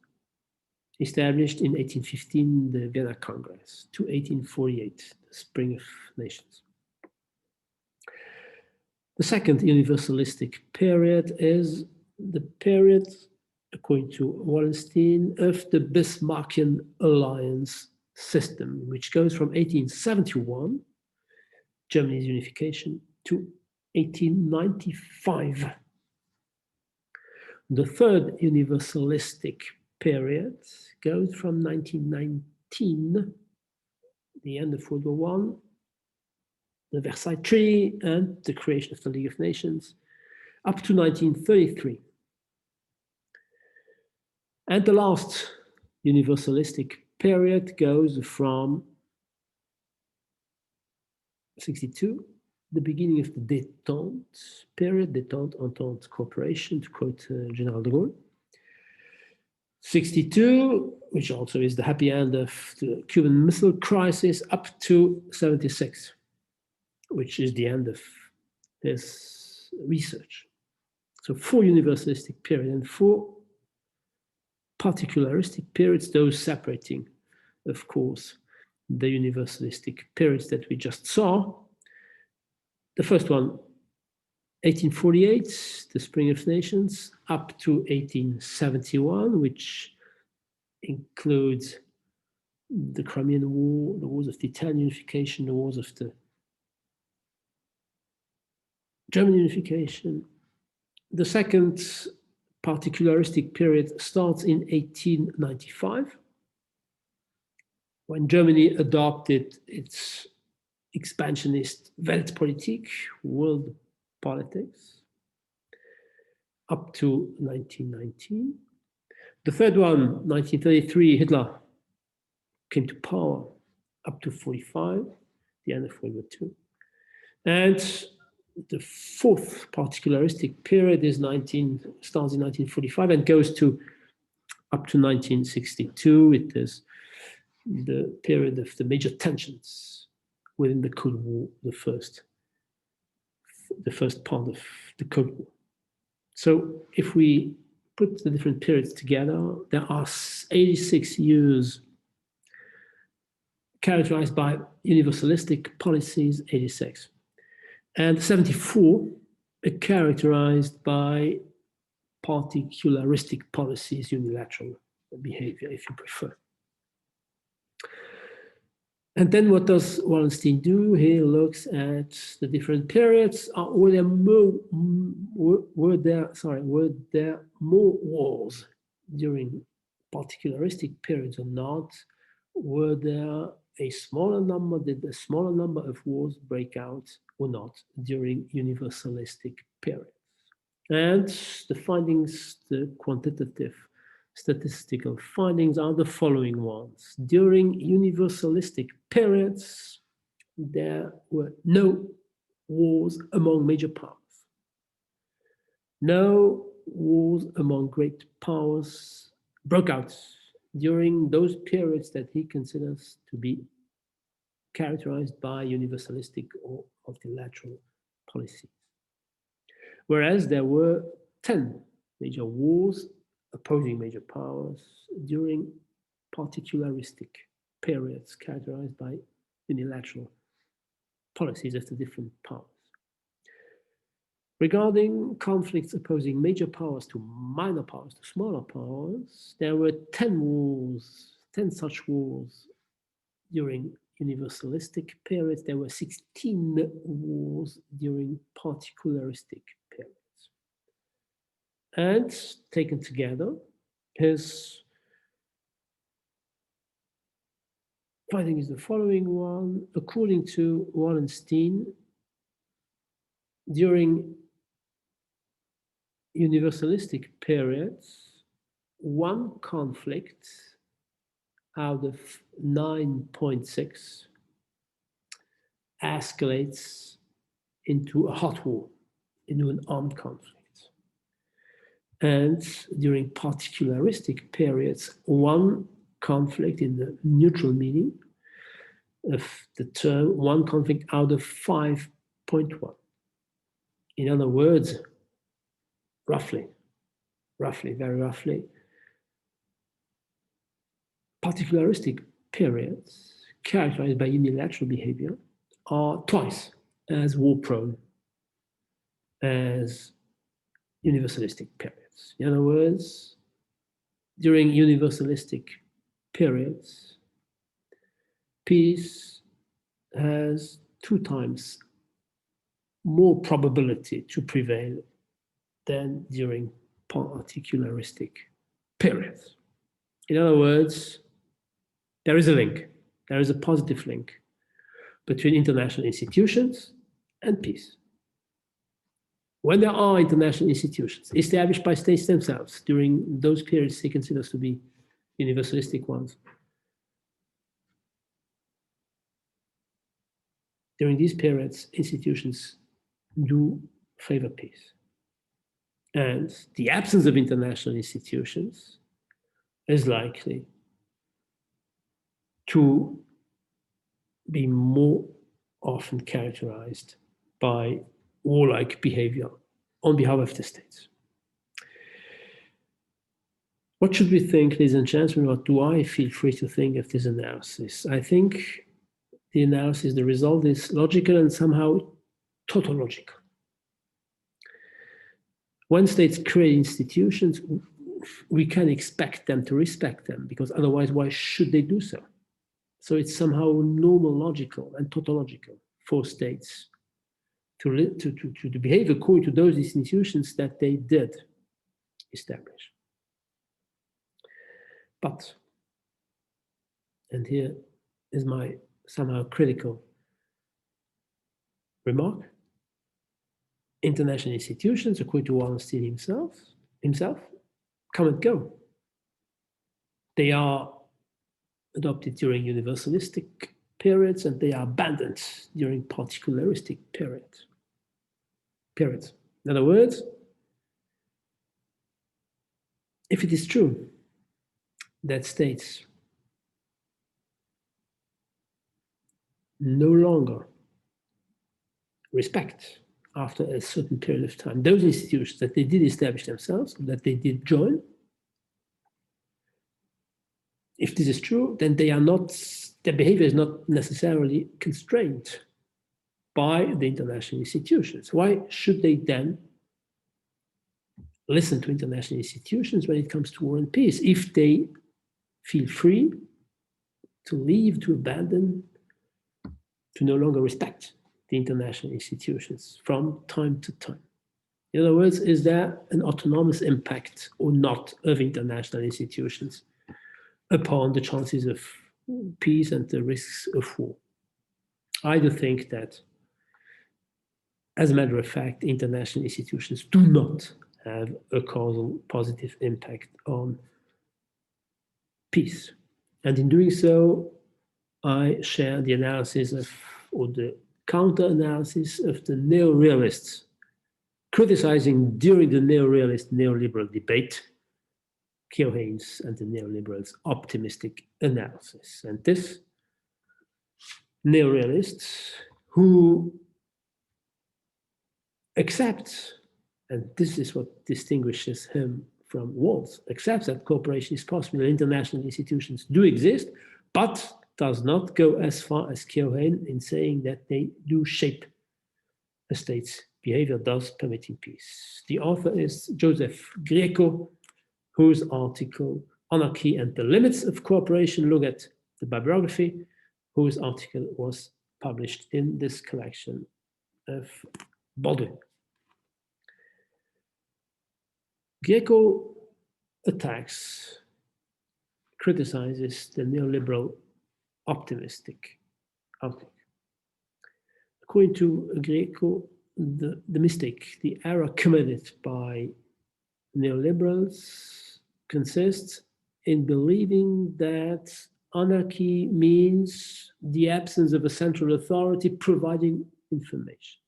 established in 1815, the Vienna Congress, to 1848, the Spring of Nations. The second universalistic period is the period, according to Wallenstein, of the Bismarckian alliance system, which goes from 1871, Germany's unification, to 1895. The third universalistic period goes from 1919, the end of World War I, the Versailles Treaty, and the creation of the League of Nations, up to 1933. And the last universalistic period goes from 62, the beginning of the détente period, détente, entente, cooperation, to quote General de Gaulle. 62, which also is the happy end of the Cuban Missile Crisis, up to 76, which is the end of this research. So 4 universalistic periods and 4 particularistic periods, those separating, of course, the universalistic periods that we just saw. The first one, 1848, the Spring of Nations, up to 1871, which includes the Crimean War, the wars of the Italian unification, the wars of the German unification. The second particularistic period starts in 1895, when Germany adopted its expansionist Weltpolitik, world politics, up to 1919. The third one, 1933, Hitler came to power, up to 45, the end of World War II. And the fourth particularistic period is starts in 1945 and goes up to 1962. It is the period of the major tensions within the Cold War, the first part of the Cold War. So if we put the different periods together, there are 86 years characterized by universalistic policies, 86, and 74 are characterized by particularistic policies, unilateral behavior, if you prefer. And then what does Wallenstein do? He looks at the different periods. Were there more wars during particularistic periods or not? Were there a smaller number? Did a smaller number of wars break out or not during universalistic periods? And the findings, the quantitative statistical findings, are the following ones. During universalistic periods, there were no wars among major powers. No wars among great powers broke out during those periods that he considers to be characterized by universalistic or multilateral policies. Whereas there were 10 major wars opposing major powers during particularistic periods characterized by unilateral policies of the different powers. Regarding conflicts opposing major powers to minor powers, to smaller powers, there were 10 wars, 10 such wars during universalistic periods. There were 16 wars during particularistic periods. And taken together, his finding is the following one. According to Wallenstein, during universalistic periods, one conflict out of 9.6 escalates into a hot war, into an armed conflict. And during particularistic periods, one conflict in the neutral meaning of the term, one conflict out of 5.1. In other words, roughly, very roughly, particularistic periods characterized by unilateral behavior are twice as war-prone as universalistic periods. In other words, during universalistic periods, peace has 2 times more probability to prevail than during particularistic periods. In other words, there is a link, there is a positive link between international institutions and peace. When there are international institutions established by states themselves during those periods they consider to be universalistic ones, during these periods, institutions do favor peace. And the absence of international institutions is likely to be more often characterized by warlike behavior on behalf of the states. What should we think, ladies and gentlemen? What do I feel free to think of this analysis? I think the analysis, the result is logical and somehow tautological. When states create institutions, we can expect them to respect them, because otherwise, why should they do so? So it's somehow normological and tautological for states to behave according to those institutions that they did establish. But, and here is my somehow critical remark, international institutions, according to Wallenstein himself, come and go. They are adopted during universalistic periods and they are abandoned during particularistic periods. In other words, if it is true that states no longer respect, after a certain period of time, those institutions that they did establish themselves, that they did join, if this is true, then they are not, their behavior is not necessarily constrained by the international institutions. Why should they then listen to international institutions when it comes to war and peace, if they feel free to leave, to abandon, to no longer respect the international institutions from time to time? In other words, is there an autonomous impact or not of international institutions upon the chances of peace and the risks of war? I do think that, as a matter of fact, international institutions do not have a causal positive impact on peace. And in doing so, I share the analysis of, or the counter-analysis of the neo-realists, criticizing during the neo-realist neoliberal debate Keohane's and the neoliberals' optimistic analysis. And this neo-realists who accepts, and this is what distinguishes him from Waltz, accepts that cooperation is possible and international institutions do exist, but does not go as far as Keohane in saying that they do shape a state's behavior, thus permitting peace. The author is Joseph Grieco, whose article, Anarchy and the Limits of Cooperation, look at the bibliography, whose article was published in this collection of Baldwin. Grieco attacks, criticizes the neoliberal optimistic outlook. According to Grieco, the mistake, the error committed by neoliberals consists in believing that anarchy means the absence of a central authority providing information.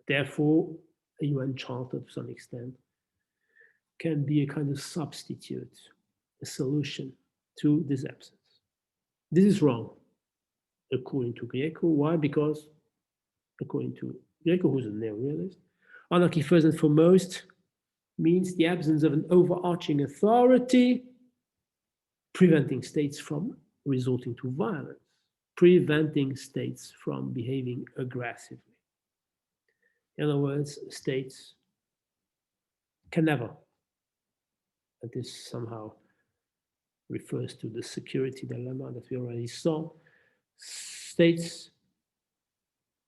Therefore, a UN Charter, to some extent, can be a kind of substitute, a solution to this absence. This is wrong, according to Grieco. Why? Because, according to Grieco, who's a neo-realist, anarchy, first and foremost, means the absence of an overarching authority preventing states from resorting to violence, preventing states from behaving aggressively. In other words, states can never, and this somehow refers to the security dilemma that we already saw, states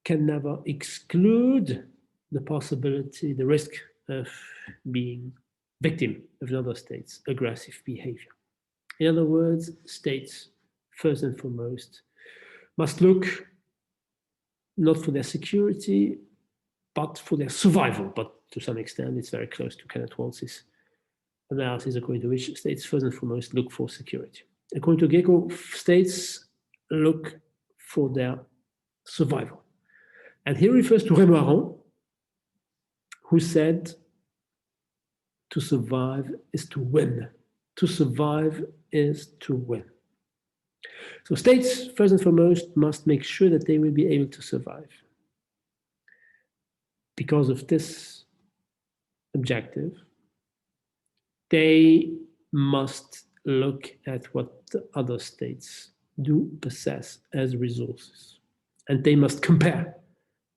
can never exclude the possibility, the risk of being victim of another state's aggressive behavior. In other words, states, first and foremost, must look not for their security, but for their survival. But to some extent, it's very close to Kenneth Waltz's analysis, according to which states, first and foremost, look for security. According to Grieco, states look for their survival. And he refers to Remoiron, who said, to survive is to win. To survive is to win. So states, first and foremost, must make sure that they will be able to survive. Because of this objective, they must look at what the other states do possess as resources. And they must compare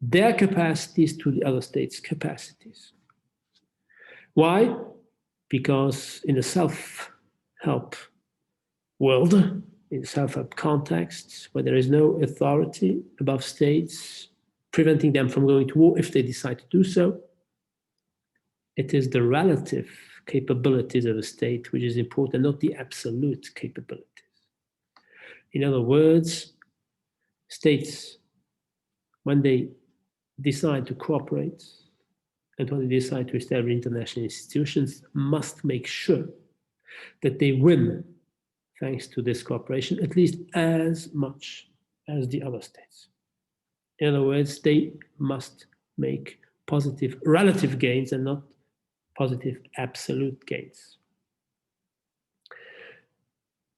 their capacities to the other states' capacities. Why? Because in a self-help world, in self-help contexts, where there is no authority above states, preventing them from going to war if they decide to do so, it is the relative capabilities of a state which is important, not the absolute capabilities. In other words, states, when they decide to cooperate and when they decide to establish international institutions, must make sure that they win, thanks to this cooperation, at least as much as the other states. In other words, they must make positive relative gains and not positive absolute gains.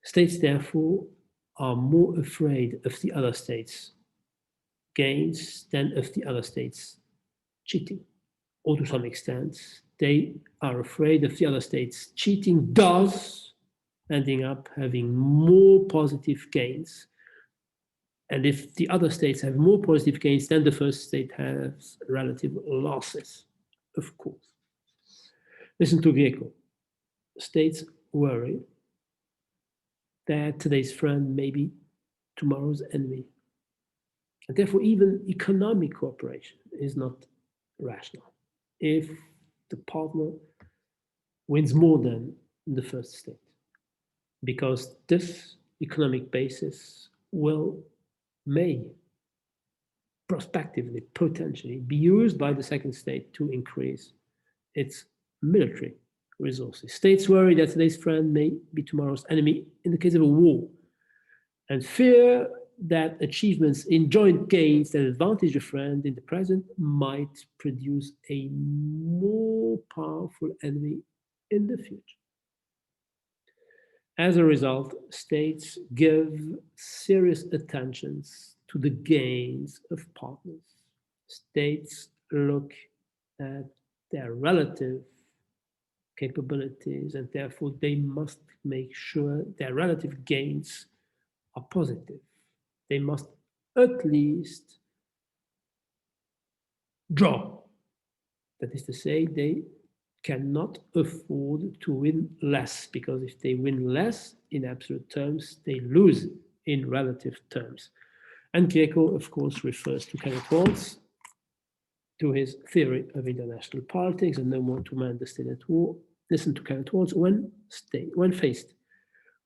States, therefore, are more afraid of the other states' gains than of the other states cheating. Or to some extent, they are afraid of the other states cheating, thus ending up having more positive gains. And if the other states have more positive gains, then the first state has relative losses, of course. Listen to Grieco. States worry that today's friend may be tomorrow's enemy. And therefore, even economic cooperation is not rational if the partner wins more than the first state, because this economic basis may prospectively, potentially be used by the second state to increase its military resources. States worry that today's friend may be tomorrow's enemy in the case of a war, and fear that achievements in joint gains that advantage a friend in the present might produce a more powerful enemy in the future. As a result, states give serious attention to the gains of partners. States look at their relative capabilities, and therefore they must make sure their relative gains are positive. They must at least draw. That is to say, they cannot afford to win less, because if they win less in absolute terms, they lose in relative terms. And Grieco, of course, refers to Kenneth Waltz, to his theory of international politics, and no more to man the state at war. Listen to Kenneth Waltz: when faced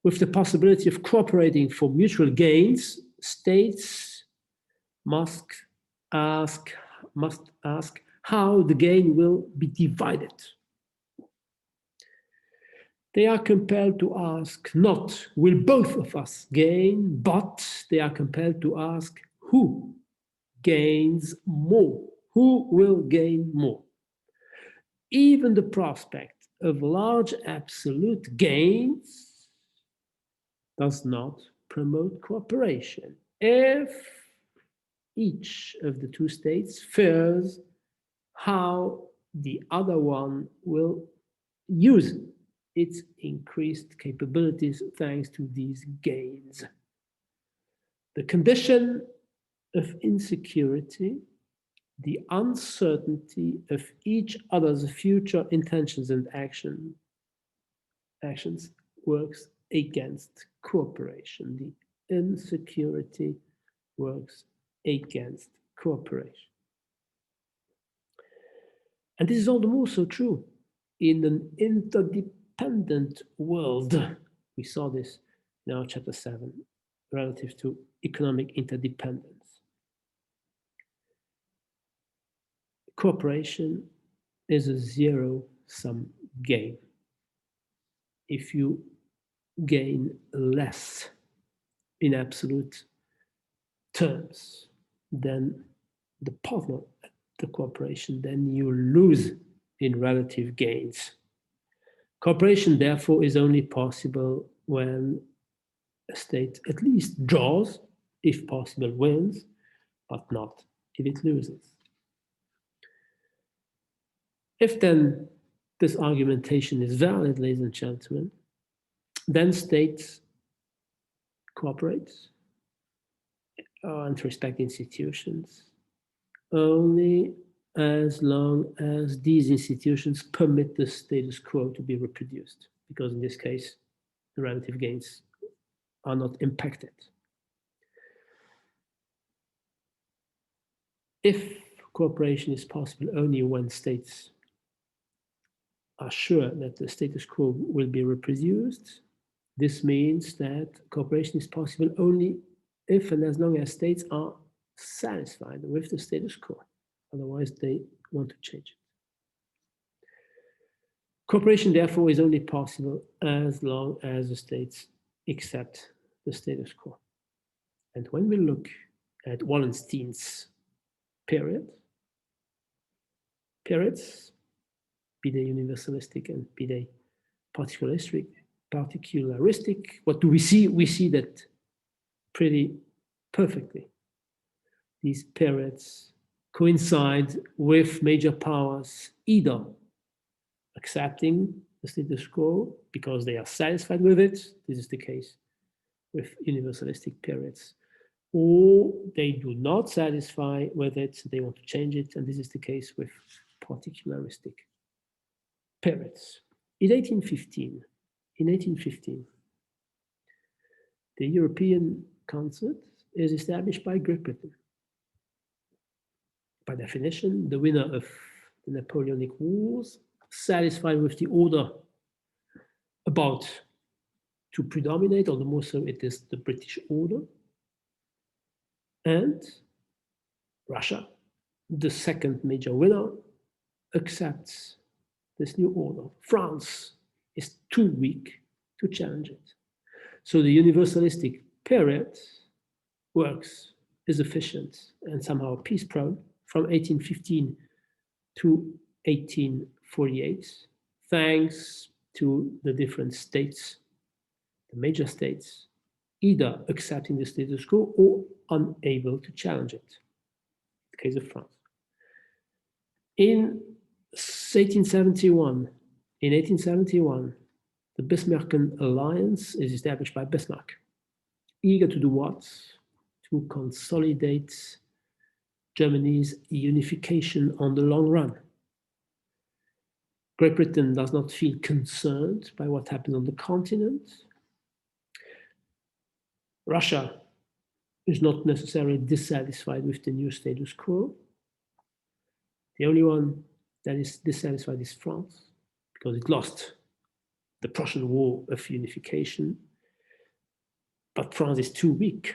with the possibility of cooperating for mutual gains, states must ask how the gain will be divided. They are compelled to ask not, will both of us gain, but they are compelled to ask, who gains more? Who will gain more? Even the prospect of large absolute gains does not promote cooperation if each of the two states fears how the other one will use its increased capabilities thanks to these gains. The condition of insecurity, the uncertainty of each other's future intentions and actions works against cooperation. The insecurity works against cooperation. And this is all the more so true in an interdependent world. We saw this in our chapter 7, relative to economic interdependence. Cooperation is a zero-sum game. If you gain less in absolute terms than the partner at the cooperation, then you lose in relative gains. Cooperation, therefore, is only possible when a state at least draws, if possible wins, but not if it loses. If then this argumentation is valid, ladies and gentlemen, then states cooperate and respect institutions only as long as these institutions permit the status quo to be reproduced, because in this case, the relative gains are not impacted. If cooperation is possible only when states are sure that the status quo will be reproduced, this means that cooperation is possible only if and as long as states are satisfied with the status quo. Otherwise, they want to change it. Cooperation, therefore, is only possible as long as the states accept the status quo. And when we look at Wallenstein's periods, be they universalistic and be they particularistic, what do we see? We see that pretty perfectly. These periods coincide with major powers either accepting the status quo because they are satisfied with it, this is the case with universalistic periods, or they do not satisfy with it, they want to change it, and this is the case with particularistic periods. In 1815, the European Council is established by Great Britain. By definition, the winner of the Napoleonic Wars, satisfied with the order about to predominate, or the more so it is the British order, and Russia, the second major winner, accepts this new order. France is too weak to challenge it. So the universalistic period works, is efficient, and somehow peace-prone from 1815 to 1848, thanks to the different states, the major states, either accepting the status quo or unable to challenge it. The case of France. In 1871, the Bismarckian alliance is established by Bismarck, eager to do what? To consolidate Germany's unification on the long run. Great Britain does not feel concerned by what happened on the continent. Russia is not necessarily dissatisfied with the new status quo. The only one that is dissatisfied is France, because it lost the Prussian War of Unification. But France is too weak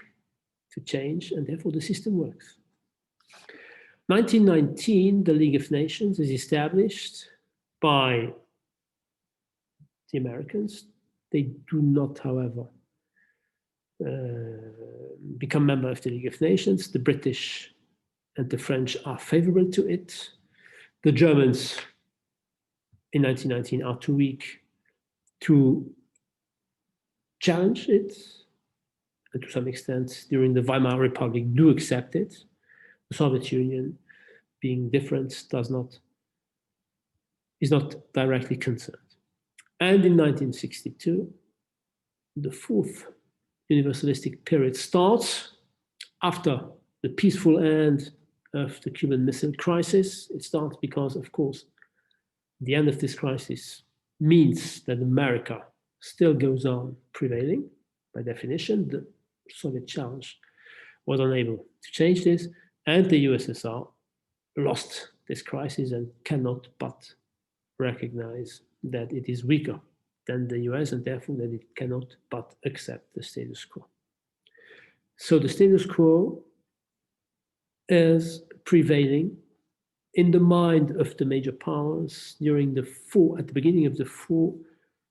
to change, and therefore the system works. 1919, the League of Nations is established by the Americans. They do not, however, become member of the League of Nations. The British and the French are favorable to it. The Germans in 1919 are too weak to challenge it, and to some extent during the Weimar Republic do accept it. The Soviet Union, being different, is not directly concerned. And in 1962, the fourth universalistic period starts after the peaceful end of the Cuban Missile Crisis. It starts because, of course, the end of this crisis means that America still goes on prevailing. By definition, the Soviet challenge was unable to change this, and the USSR lost this crisis and cannot but recognize that it is weaker than the US, and therefore that it cannot but accept the status quo. So the status quo is prevailing in the mind of the major powers during at the beginning of the four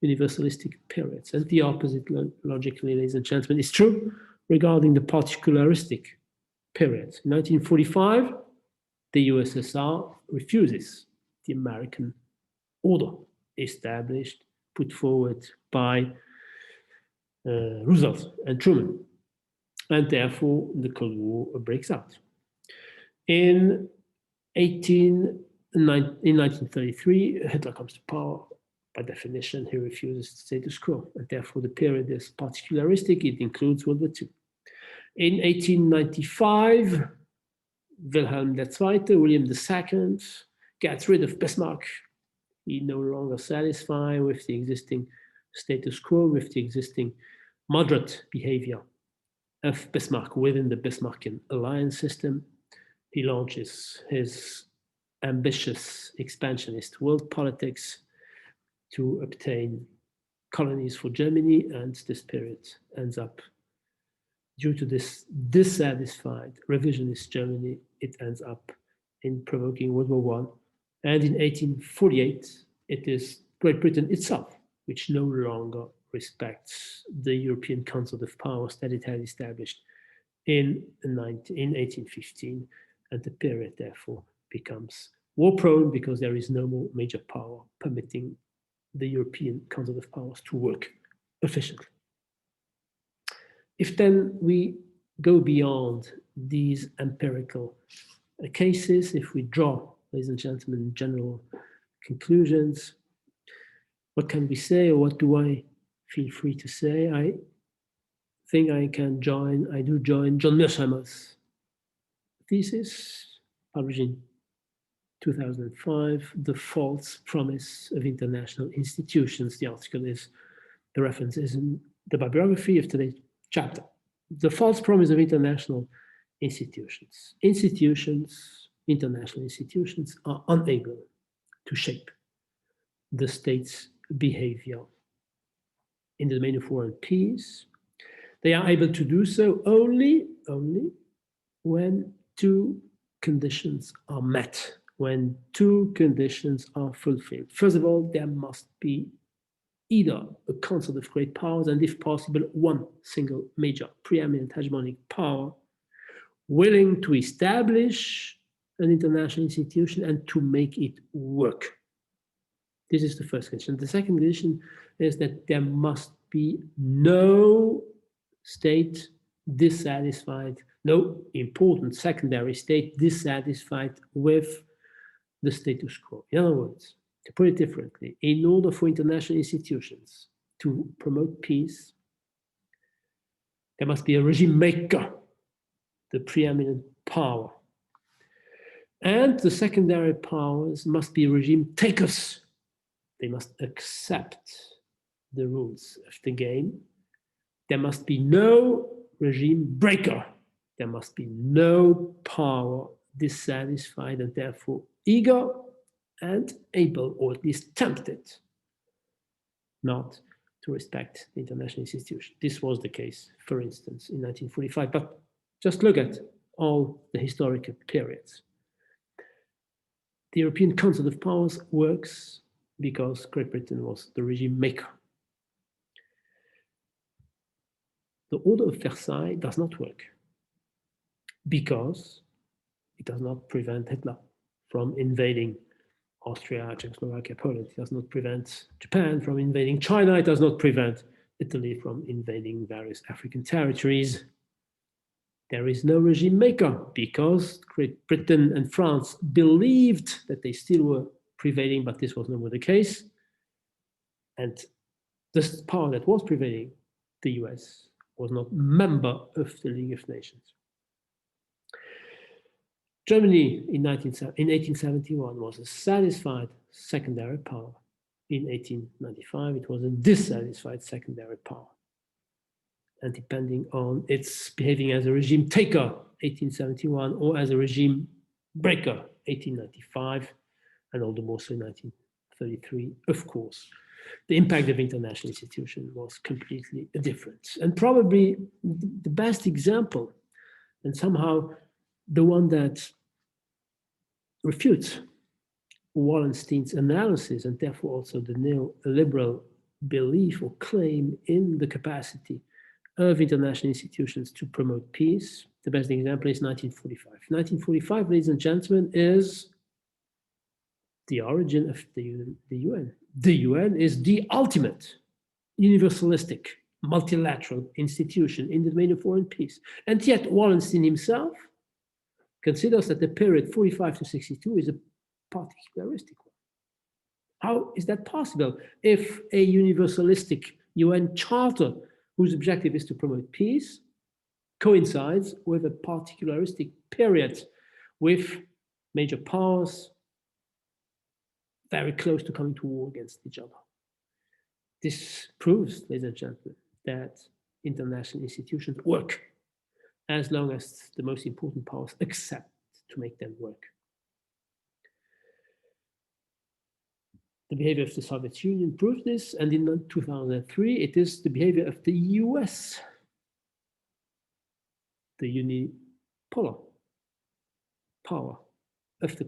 universalistic periods. And the opposite, logically, ladies and gentlemen, is true regarding the particularistic periods. In 1945, the USSR refuses the American order established, put forward by Roosevelt and Truman, and therefore the Cold War breaks out. In 1933, Hitler comes to power. By definition, he refuses the status quo, and therefore the period is particularistic. It includes World War II. In 1895, Wilhelm II, William II, gets rid of Bismarck. He no longer satisfied with the existing status quo, with the existing moderate behavior of Bismarck within the Bismarckian alliance system. He launches his ambitious expansionist world politics to obtain colonies for Germany, and this period ends up, due to this dissatisfied revisionist Germany, it ends up in provoking World War I. And in 1848, it is Great Britain itself which no longer respects the European Council of Powers that it had established in 1815, and the period therefore becomes war-prone because there is no more major power permitting the European Council of Powers to work efficiently. If then we go beyond these empirical cases, if we draw, ladies and gentlemen, general conclusions, what can we say, or what do I feel free to say? I think I do join John Mearsheimer's thesis, published in 2005, The False Promise of International Institutions. The article is, the reference is in the bibliography of today's chapter. The false promise of international institutions. International institutions are unable to shape the state's behavior in the domain of war and peace. They are able to do so only when two conditions are met, when two conditions are fulfilled. First of all, there must be either a concert of great powers and, if possible, one single major preeminent hegemonic power willing to establish an international institution and to make it work. This is the first condition. The second condition is that there must be no state dissatisfied, no important secondary state dissatisfied with the status quo. In other words, to put it differently, in order for international institutions to promote peace, there must be a regime maker, the preeminent power. And the secondary powers must be regime takers. They must accept the rules of the game. There must be no regime breaker. There must be no power dissatisfied and therefore eager and able, or at least tempted, not to respect the international institution. This was the case, for instance, in 1945. But just look at all the historical periods. The European Concert of Powers works because Great Britain was the regime maker. The Order of Versailles does not work because it does not prevent Hitler from invading Austria, Czechoslovakia, Poland. It does not prevent Japan from invading China. It does not prevent Italy from invading various African territories. There is no regime maker because Great Britain and France believed that they still were prevailing, but this was no more the case. And the power that was prevailing, the US, was not member of the League of Nations. Germany in 1871 was a satisfied secondary power. In 1895, it was a dissatisfied secondary power. And depending on its behaving as a regime taker, 1871, or as a regime breaker, 1895, and all the more so in 1933, of course, the impact of international institutions was completely different. And probably the best example, and somehow the one that refutes Wallenstein's analysis, and therefore also the neoliberal belief or claim in the capacity of international institutions to promote peace. The best example is 1945. 1945, ladies and gentlemen, is the origin of the UN. The UN is the ultimate universalistic, multilateral institution in the domain of war and peace. And yet Wallenstein himself considers that the period 45 to 62 is a particularistic one. How is that possible if a universalistic UN charter whose objective is to promote peace coincides with a particularistic period with major powers very close to coming to war against each other? This proves, ladies and gentlemen, that international institutions work as long as the most important powers accept to make them work. The behavior of the Soviet Union proves this, and in 2003, it is the behavior of the US, the unipolar power of the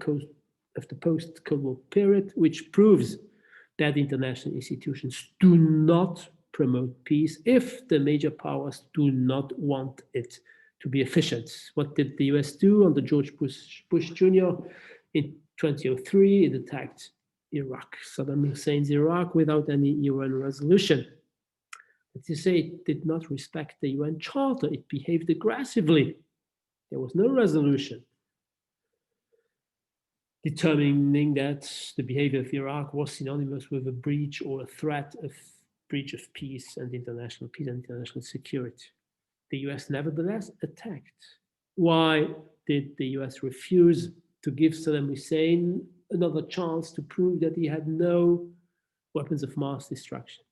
post-Cold War period, which proves that international institutions do not promote peace if the major powers do not want it to be efficient. What did the US do under George Bush Jr. in 2003? It attacked Iraq, Saddam Hussein's Iraq, without any UN resolution. But to say it did not respect the UN Charter, it behaved aggressively. There was no resolution determining that the behavior of Iraq was synonymous with a breach or a threat of breach of peace and international security. The US nevertheless attacked. Why did the US refuse to give Saddam Hussein another chance to prove that he had no weapons of mass destruction?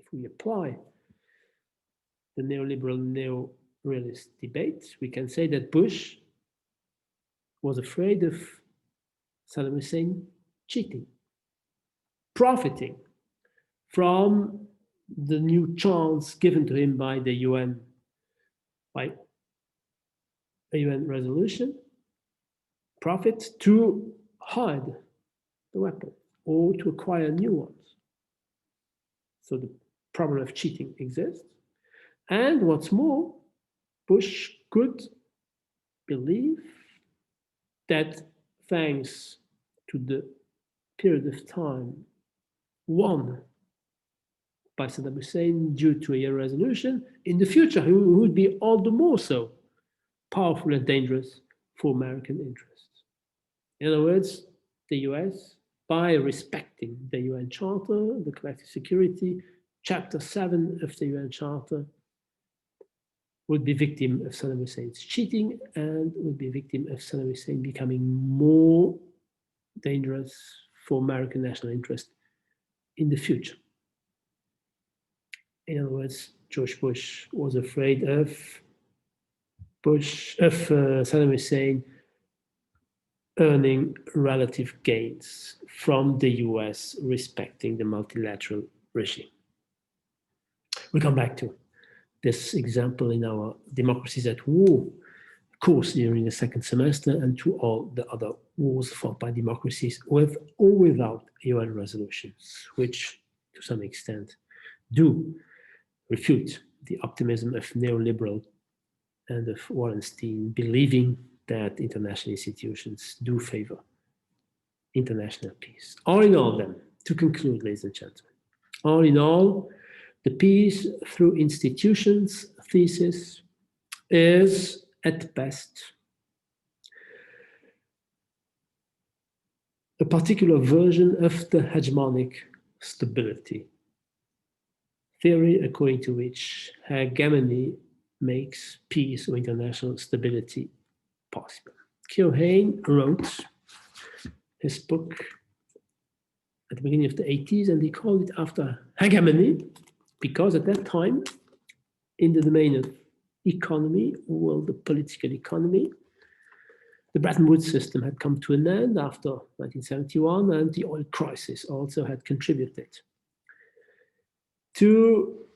If we apply the neoliberal, neo-realist debate, we can say that Bush was afraid of Saddam Hussein cheating, profiting from the new chance given to him by the UN, by a UN resolution, profit to hide the weapon or to acquire new ones. So the problem of cheating exists. And what's more, Bush could believe that thanks to the period of time won by Saddam Hussein due to a resolution, in the future he would be all the more so powerful and dangerous for American interests. In other words, the US, by respecting the UN Charter, the collective security, Chapter 7 of the UN Charter, would be victim of Saddam Hussein's cheating and would be a victim of Saddam Hussein becoming more dangerous for American national interest in the future. In other words, George Bush was afraid of Saddam Hussein earning relative gains from the US respecting the multilateral regime. We come back to this example in our Democracies at War course during the second semester and to all the other wars fought by democracies with or without UN resolutions, which to some extent do refute the optimism of neoliberal and of Wallenstein believing that international institutions do favor international peace. All in all then, to conclude, ladies and gentlemen, all in all, the peace through institutions thesis is at best a particular version of the hegemonic stability theory, according to which hegemony makes peace or international stability possible. Keohane wrote his book at the beginning of the 80s, and he called it After Hegemony, because at that time, in the domain of economy, well, the political economy, the Bretton Woods system had come to an end after 1971, and the oil crisis also had contributed to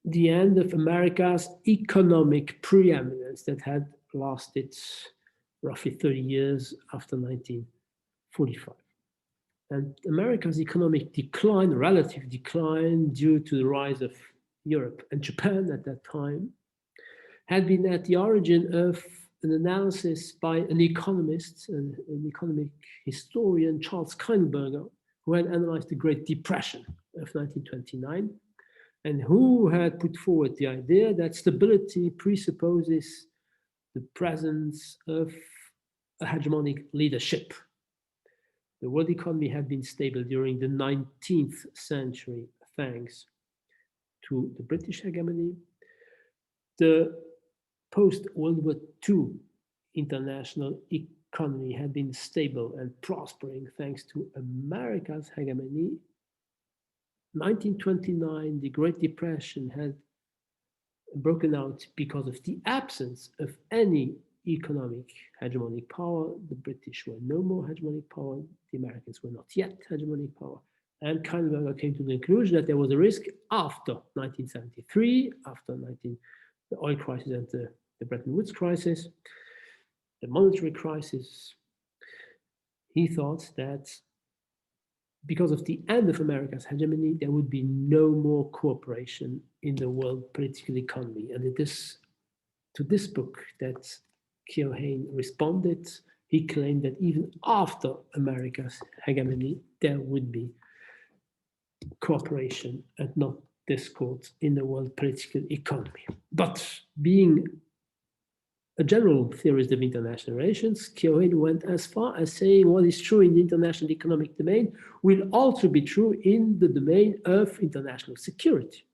the end of America's economic preeminence that had lasted roughly 30 years after 1945. And America's economic decline, relative decline, due to the rise of Europe and Japan at that time, had been at the origin of an analysis by an economist, an economic historian, Charles Kindberger, who had analyzed the Great Depression of 1929, and who had put forward the idea that stability presupposes the presence of a hegemonic leadership. The world economy had been stable during the 19th century thanks to the British hegemony. The post-World War II international economy had been stable and prospering thanks to America's hegemony. 1929, the Great Depression had broken out because of the absence of any economic hegemonic power. The British were no more hegemonic power. The Americans were not yet hegemonic power. And Kindberger came to the conclusion that there was a risk after 1973, after the oil crisis and the Bretton Woods crisis, the monetary crisis. He thought that because of the end of America's hegemony, there would be no more cooperation in the world political economy. And it is to this book that Keohane responded. He claimed that even after America's hegemony, there would be cooperation and not discord in the world political economy. But being a general theorist of international relations, Keohane went as far as saying what is true in the international economic domain will also be true in the domain of international security,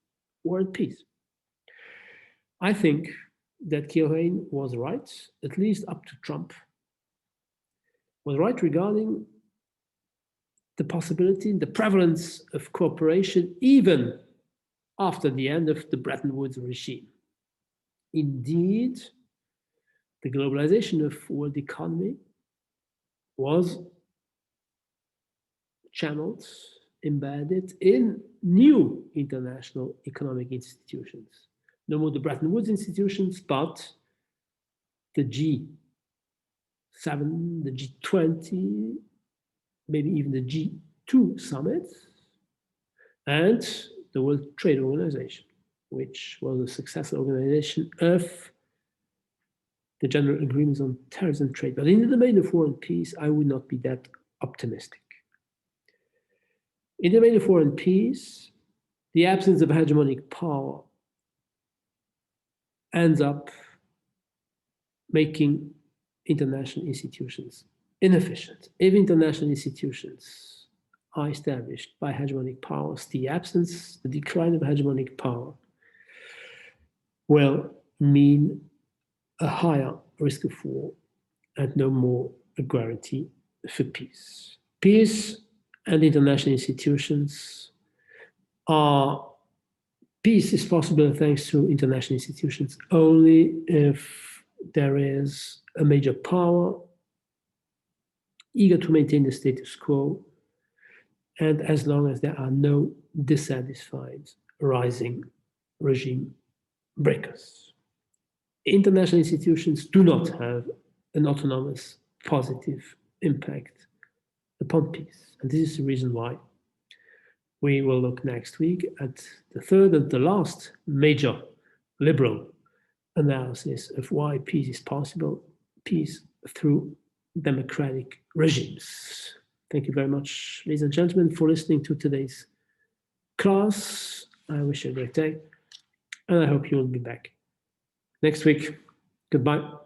war and peace. I think that Keohane was right, at least up to Trump, was right regarding the possibility, the prevalence of cooperation even after the end of the Bretton Woods regime. Indeed, the globalization of world economy was channeled, embedded in new international economic institutions. No more the Bretton Woods institutions, but the G7, the G20, maybe even the 2 summits, and the World Trade Organization, which was a successor organization of the General Agreements on Tariffs and Trade. But in the domain of war and peace, I would not be that optimistic. In the domain of war and peace, the absence of hegemonic power ends up making international institutions inefficient. If international institutions are established by hegemonic powers, the decline of hegemonic power will mean a higher risk of war and no more a guarantee for peace. Peace and international institutions peace is possible thanks to international institutions only if there is a major power eager to maintain the status quo, and as long as there are no dissatisfied rising regime breakers. International institutions do not have an autonomous positive impact upon peace. And this is the reason why we will look next week at the third and the last major liberal analysis of why peace is possible, peace through democratic regimes. Thank you very much, ladies and gentlemen, for listening to today's class. I wish you a great day, and I hope you will be back next week. Goodbye.